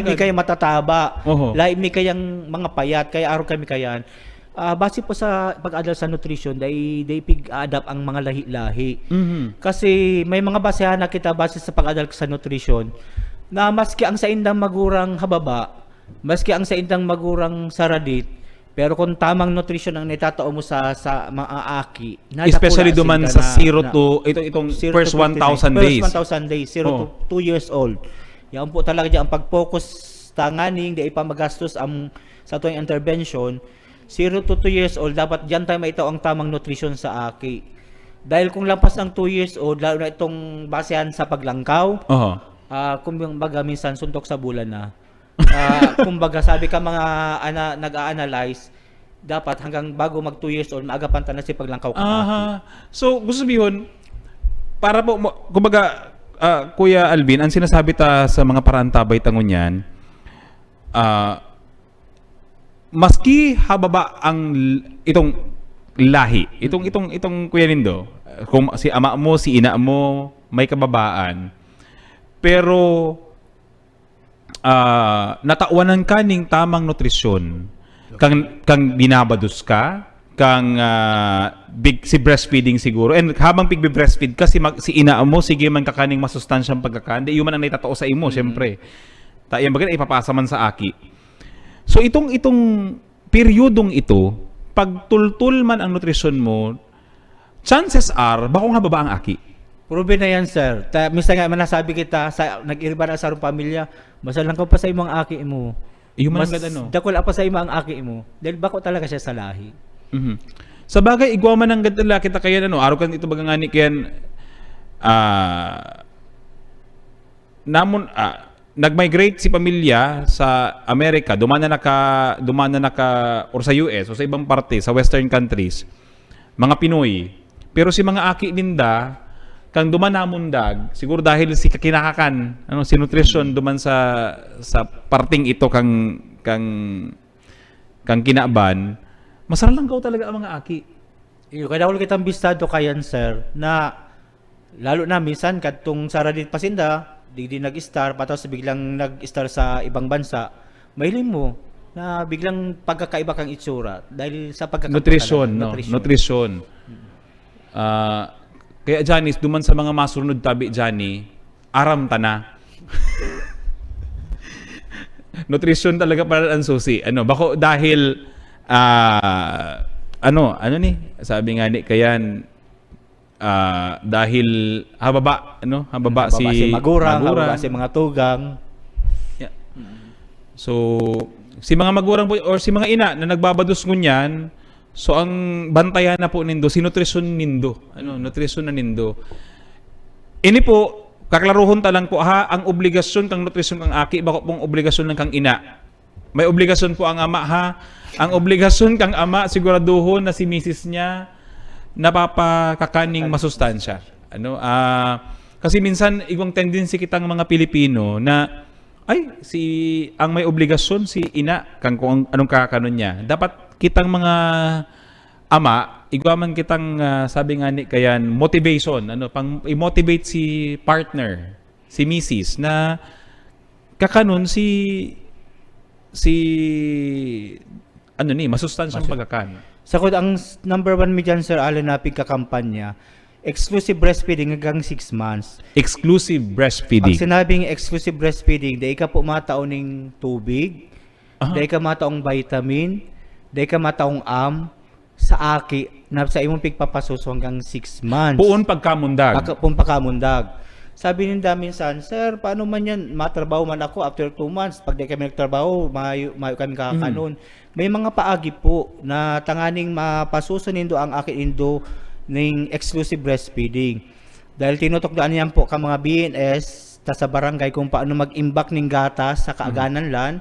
mi kayang matataba, lahi mi kayang mga payat, kaya araw kami kayan. Base po sa pag-adal sa nutrition, they pig-adapt ang mga lahi-lahi. Kasi may mga basehan na kita base sa pag-adal sa nutrition na maski ang sa indang magurang hababa, maski ang sa indang magurang saradit, pero kung tamang nutrition ang nitatao mo sa mga aki, especially duman sa 0 to itong first 1,000 days. First 1,000 days, 0 to 2 years old. Yan po talaga dyan ang pag-focus tanganing, di pa magastos ang sa tuwing intervention. 0 to 2 years old, dapat dyan tayo maitaw ang tamang nutrition sa aki. Dahil kung lampas ng 2 years old, lalo na itong basehan sa paglangkaw, kumbaga minsan suntok sa bulan na. Kumbaga sabi ka mga nag-a-analyze, dapat hanggang bago mag 2 years old, maagapan ta na si paglangkaw ka aki. So, gusto sabihin, para po, kumbaga, Kuya Alvin, ang sinasabi ta sa mga parantabay tangon yan, maski hababa ang itong lahi, itong Kuya Lindo, kung si ama mo, si ina mo, may kababaan, pero natawanan ka ning tamang nutrisyon, kang binabados ka, kang si breastfeeding siguro, and habang breastfeed ka, si ina mo, sige man kakaning masustansyang pagkakan, di yun man ang naitatao sa imo, syempre. Yan bagay ipapasa man sa aki. So itong periodong ito, pag tultul man ang nutrisyon mo, chances are bakong hababa ang aki. Proven na yan, sir. Minsan nga manasabi kita, nag-iriba na sa arong pamilya, masalang ka pa sa imong aki mo. Mas dakol pa sa imong aki mo. Dahil bako talaga siya sa lahi. Sa bagay, igwa man ang gadala kita kaya araw kan ito baga nga ni kayan, nag-migrate si pamilya sa Amerika, dumana na ka or sa US o sa ibang parte, sa western countries, mga Pinoy. Pero si mga aki ninda, kang duman namundag, siguro dahil si kinakakan, si nutrition duman sa parting ito kang kinaban, masaralang lang talaga ang mga aki. Kaya wala kitang bistado kayan, sir, na lalo na minsan katong saradit pasinda, di nag-star, patapos biglang nag-star sa ibang bansa, mahiling mo na biglang pagkakaiba kang itsura dahil sa pagkakaiba. Nutrition, no? Nutrition. Kaya Janice, duman sa mga masunod tabi, Jani, aram ta na. Nutrition talaga para ang susi. Bako dahil sabi nga ni kayan dahil hababa Si magurang, hababa si mga tugang. Yeah. So si mga magurang po or si mga ina na nagbabadus ngunyan, so ang bantayan na po nindo si nutrition nindo. Nutrition na nindo. Ini po kaklaruhon ta lang po ang obligasyon kang nutrition kang aki bako pong obligasyon ng kang ina. May obligasyon po ang ama ha. Ang obligasyon kang ama siguraduhon na si misis niya napapakakaning masustansya. Kasi minsan igong tendency kitang mga Pilipino na ang may obligasyon si ina kung anong kakanon niya. Dapat kitang mga ama, igwaman kitang sabi nga ni kayan motivation, pang i-motivate si partner, si misis na kakanon masustansyang pagkakan. Sakod ang number 1 mi dyan, Sir Alan, na pagkakampanya, exclusive breastfeeding hanggang 6 months. Exclusive breastfeeding. Pag sinabing exclusive breastfeeding, dahil ka po mataon ng tubig, dahil ka mataong vitamin, dahil ka mataong sa aki, na sa imong pigpapasuso hanggang 6 months. Puon pagkamundag. Pagkamundag. Sabi ninda minsan, Sir, paano man yan? Matrabaho man ako after 2 months. Pag di kami nagtrabaho, mayo kami kakanon. May mga paagi po na tanganing mapasuso nindo ang akin indo ng exclusive breastfeeding. Dahil tinutokdaan niyan po ka mga BNS sa barangay kung paano mag-imbak ng gatas sa kaaganan lan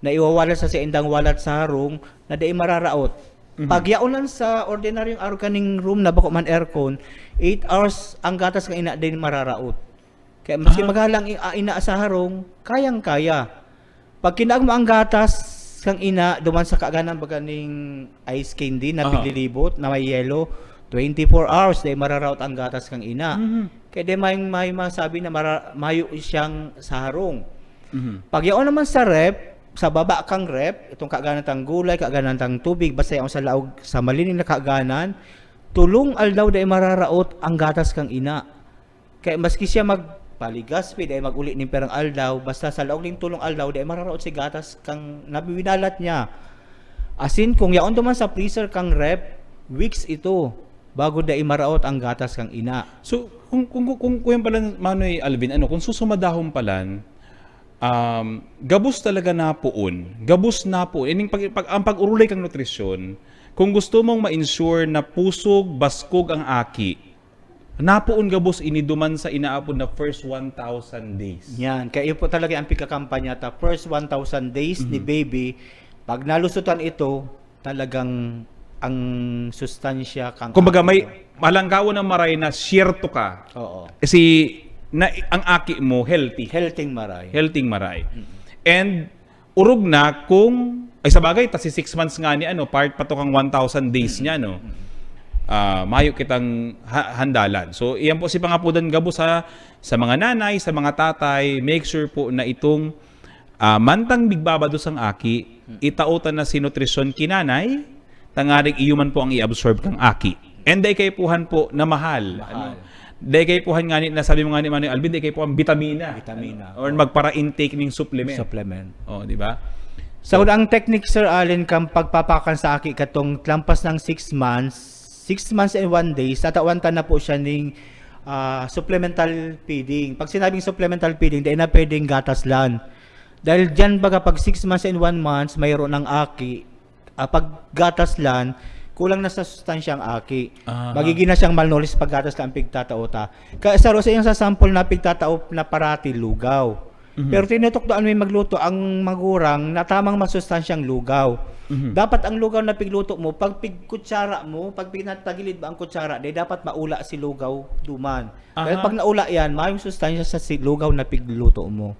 na iwawalat sa indang walat sa harong na di mararaot. Pag yaulan sa ordinaryong organing room na bako man aircon, 8 hours ang gatas ka ina din mararaot. Kaya maski magalang ina sa harong, kayang-kaya. Pag kinaag mo ang gatas kang ina, duman sa kaaganan baganing ice candy na piglilibot na may yellow, 24 hours day mararaot ang gatas kang ina. Kaya di may masabi na mayo siyang sa harong. Pag yaon naman sa rep, sa baba kang rep, itong kaaganan tang gulay, kaaganan tang tubig, basta yung sa laog sa malining na kaaganan, tulong aldaw day mararaot ang gatas kang ina. Kaya maski siya magpaligaspi, day maguli ng perang aldaw, basta sa laog ng tulong aldaw, day mararaot si gatas kang nabibinalat niya. Asin, kung yaon duman sa freezer kang rep, weeks ito, bago day maraot ang gatas kang ina. So, kung yan pala, Manoy Alvin, kung susumadahon pala, gabos talaga na poon. Gabos na po. Ang pag-urulay kang nutrisyon, kung gusto mong ma-ensure na pusog, baskog ang aki, napoon gabos iniduman sa inaapon na first 1,000 days. Yan. Kaya yun po talaga ang pagkakampanya ta. First 1,000 days ni baby, pag nalusutan ito, talagang ang sustansya kang kumbaga may malangkawan na maray na siyerto ka. Oo. Kasi ang aki mo healthy. Healthing maray. And urog na kung ay sa bagay si 6 months nga ni part pa to kang 1,000 days niya mayo kitang handalan. So iyan po si pangapudan gabo sa mga nanay, sa mga tatay, make sure po na itong mantang bigbabados ang aki, itautan na si nutrisyon kinanay, tangaring iyuman po ang i-absorb kang aki. And day kay puhan po na mahal. Day kay puhan nga ni, nasabi mo nga ni Manoy Alvin, day kay puhan vitamina. Or magpara-intake ng supplement. Oh, di ba? So, ang technique, Sir Allen, kang pagpapakan sa aki katong lampas ng 6 months and 1 day, tatawan na po siya ng supplemental feeding. Pag sinabing supplemental feeding, di na pwedeng gatas lan. Dahil dyan baga pag 6 months and 1 month, mayroon ng aki. Pag gatas lan, kulang na sa sustansya ang aki. Magiging na siyang malnourished pag gatas lang pigtataota. Kaya sa iyong sa sample na pigtatao na parati lugaw. Pero tinutokdoan may magluto ang magurang na tamang masustansyang lugaw. Dapat ang lugaw na pigluto mo, pag pigkutsara mo, pag pinatagilid ba ang kutsara, di dapat maula si lugaw duman. Dahil pag naula yan, mayong sustansya sa lugaw na pigluto mo.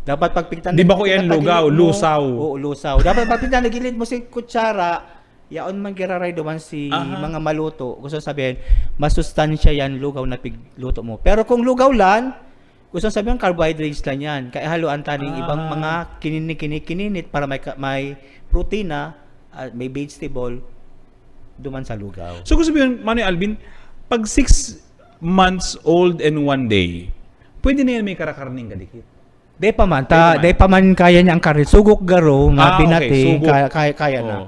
Dapat pag pigtan di ba ko yan lugaw, lusaw? Oo, lusaw. Dapat pag pinatagilid mo si kutsara, yaon man giraray duman si mga maluto. Gusto sabihin, masustansya yan lugaw na pigluto mo. Pero kung lugaw lan, gusto sabihin carbohydrates lang yan. Kaya haluan taning ibang mga kininit para may protina at may vegetable duman sa lugaw. So gusto sabihin, Manoy Alvin, pag 6 months old and 1 day, pwede na yan may karakarning kadikit. Day pa man kaya niya ang karit. Sugok garo nga binati, sugok. kaya na. Oo.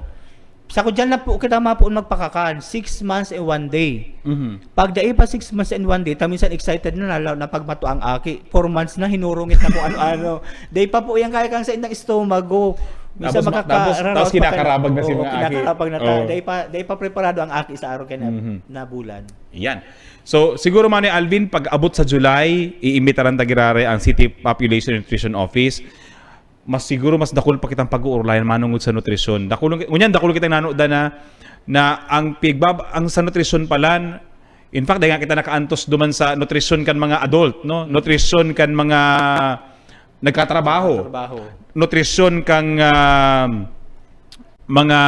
Sa ko dyan na po kita po magpakakan 6 months and 1 day. Mhm. Pag dai pa 6 months and 1 day, taminsan excited na lalo na pagmato ang aki. 4 months na hinurungit na po ano-ano. Day pa po yan kaya kang sa indang stomago. Minsan Tapos kinakarabag na si mga aki. Kinakarabag na ta. Oo. Day pa preparado ang aki sa araw kaya na bulan. Yan. So, siguro Manoy Alvin, pag abot sa July, iimbitaran tagirare ang City Population Nutrition Office. Mas dakul pa kitang pag-uurlayan manungod sa nutrisyon. Dakul kitang nanood na ang sa nutrisyon palan, in fact, dahil nga kita nakaantos duman sa nutrisyon kan mga adult, no? Nutrisyon kan mga nagkatrabaho. Nutrisyon kang mga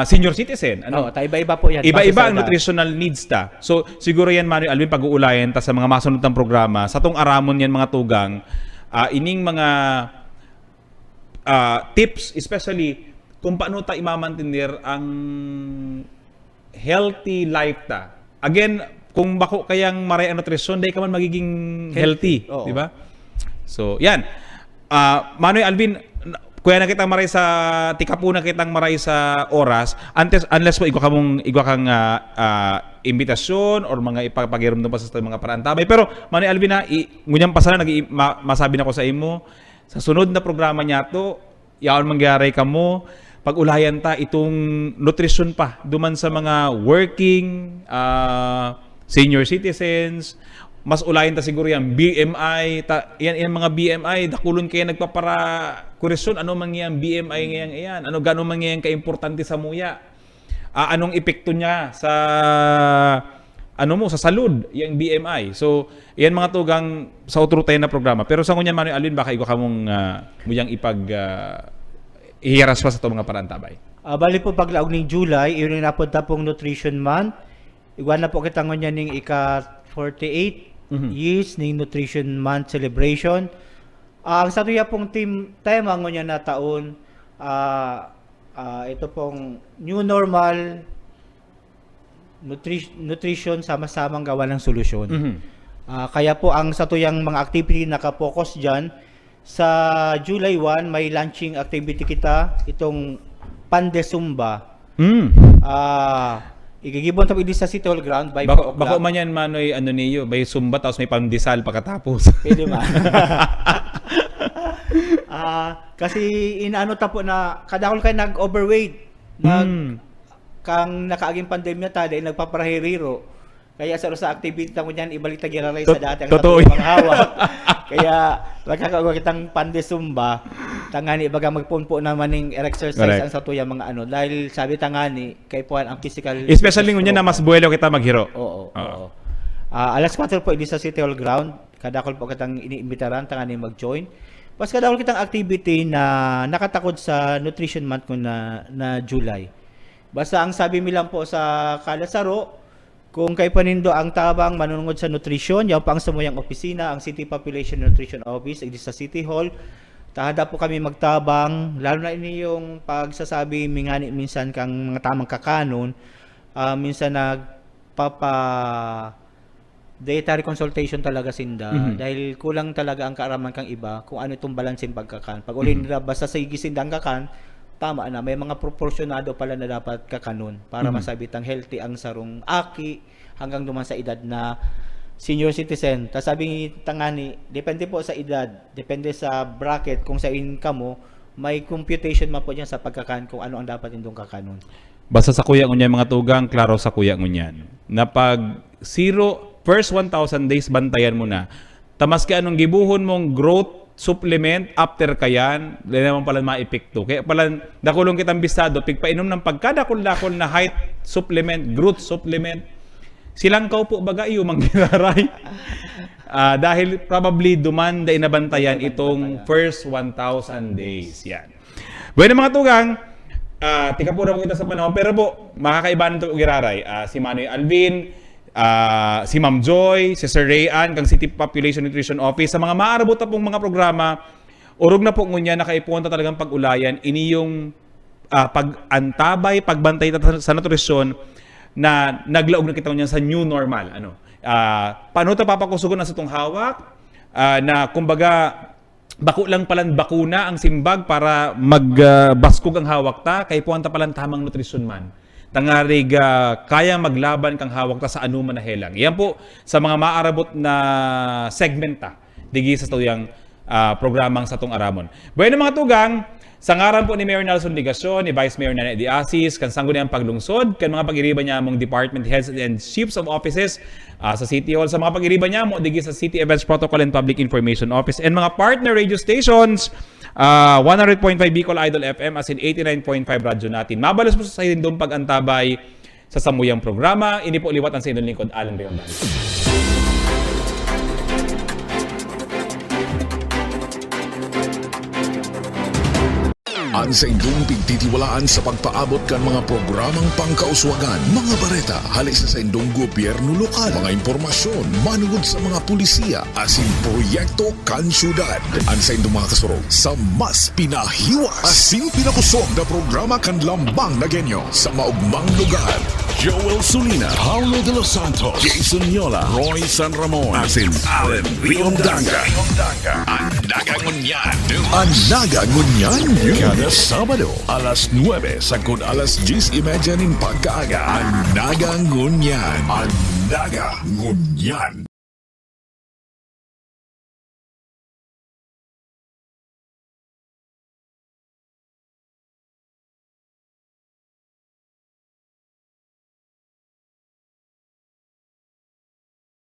senior citizen. Ano? Iba-iba po yan. Iba-iba ang Base sa edad. nutritional needs ta. So, siguro yan, Manoy Alvin, pag-uulayan ta sa mga masunod ng programa, sa tong aramon yan mga tugang, ining mga tips, especially kung paano ta imamantinir ang healthy life ta. Again, kung bako kayang maray ang nutrisyon, dahil ka man magiging healthy. Oo. Di ba? So, yan. Manoy Alvin, kuya na kitang maray sa tikapuna kitang maray sa oras unless mo igwa kang imbitasyon or mga ipapagiram pa sa mga parantabay. Pero Manoy Alvin na ngunyang pasana masabi na ko sa imo sa sunod na programa niya to yaon mangyari kamo pag-ulayan ta itong nutrition pa duman sa mga working senior citizens. Mas ulayan ta siguro yan BMI yan mga BMI dakulon kaya nagpapara kuresyon ano man yan BMI ngayon iyan ano gano man yan kaimportante sa muya anong epekto niya sa sa salud yung BMI. So yan mga tugang sa utro tayo na programa pero sa ngunyan Manoy Alvin baka igo kamong muyang ihiras pa sa itong mga parantabay. Bali po paglaog ng July, iyon na po tapong Nutrition Month. Igwan na po kita ngunyan ng ika-48 years ng Nutrition Month celebration. Ang sa tuya pong tema ngunyan na taon, ito pong New Normal Nutrition sama-samang gawa ng solusyon. Kaya po ang sa tuyang mga activity nakapokus dyan, sa July 1 may launching activity kita, itong Pande Zumba. Igigibon tabi di sa City Hall Ground by 4 o'clock. Bako man yan Manoy niyo, may Zumba tapos may pandesal pagkatapos. Pwede ba? Kasi inaano tapo na kadakol kayo nag-overweight. Kang nakaaging pandemya ta dahil nagpaparahiriro. Kaya sa activity ta mo diyan ibalik ta giraray sa dati ang totoo. mga hawak. Kaya magkakagawa kitang Pande Zumba. Tangani baga magpunpo naman ng exercise Correct. ang sa tuya mga ano dahil sabi tangani kay puan ang physical Especially ngunyan na mas buwelo kita maghiro. Oo. Alas 4 po sa City Hall Ground. Kadakol po kitang iniimbitaran tangani mag-join. Pas kadakol kitang activity na nakatakod sa Nutrition Month ko na July. Basta ang sabi mi lang po sa Kalasaro, kung kay panindo ang tabang manunungod sa nutrisyon, yaw pa ang samuyang opisina, ang City Population Nutrition Office, sa City Hall. Tahada po kami magtabang, lalo na ini yung pagsasabi mingani minsan kang mga tamang kakanon, minsan dietary consultation talaga sinda dahil kulang talaga ang kaaraman kang iba kung ano itong balansin pagkakan. Pag uli nila basta sa igisindang kakan, tama na may mga proporsyonado pala na dapat kakanon para masabitang healthy ang sarong aki hanggang duman sa edad na senior citizen. Tas sabi tangani, depende po sa edad, depende sa bracket kung sa income mo, may computation man po diyan sa pagkakan kung ano ang dapat indong kakanon. Basta sa kuya ngunyan mga tugang, klaro sa kuya ngunyan. Na pag first 1,000 days bantayan mo na. Tamas ka anong gibuhon mong growth supplement after kayan, dahil naman pala maepekto. Kaya pala dakulong kitang bisado, pigpainom ng pagkadakol-dakol na height supplement, growth supplement. Silang kaupo baga iyo manggiraray. Dahil probably dumanda inabantayan itong first 1,000 days. Yan. Bueno mga tugang, tika po na po kita sa panahon. Pero po, makakaibanan ito giraray. Si Manoy Alvin, si Ma'am Joy, si Sir Rayan, kang City Population Nutrition Office, sa mga maarabot na pong mga programa, urog na po ngunya nakaipunta talagang pag-ulayan, ini yung pag-antabay, pagbantay sa nutrisyon na naglaog na kita niyan sa new normal. Paano ito papakusugon na sa itong hawak? Na kumbaga, bako lang palang bakuna ang simbag para magbaskog ang hawak ta, kay puwanta palang tamang nutrisyon man. Tangarig kaya maglaban kang hawak ta sa anuman na helang. Yan po sa mga maarabot na segmenta digi sa tuyang programang sa tong aramon. Bueno mga tugang, sa ngaran po ni Mayor Nelson Ligacion, ni Vice Mayor Nana Eddie Asis, kan sanggo niyang paglungsod, kan mga pag-iriba niya mong department heads and chiefs of offices sa City Hall, sa mga pag-iriba niya mo digi sa City Events Protocol and Public Information Office, and mga partner radio stations, 100.5 Bicol Idol FM as in 89.5 radyo natin. Mabalos po sa indong pag-antabay sa samuyang programa. Ini po liwatan sa indong lingkod, Alan Riondan. Ang sa indong pigtitiwalaan sa pagpaabot kan mga programang pangkauswagan, mga bareta, halis sa indong gobyerno lokal, mga impormasyon, manugod sa mga pulisiya, asin proyekto kan syudad. Ang sa indong mga kasurog sa mas pinahiwas, asin pinakusog na programa kan lambang na genyo sa maugmang lugar. Joel Sulina, Paulo de los Santos, Jason Yola, Roy San Ramon, asin Alan Riondanga. Ang nagangunyan, kada Sabado, alas 9 sagod alas 10:30 ning pagkaaga. Ang nagangunyan.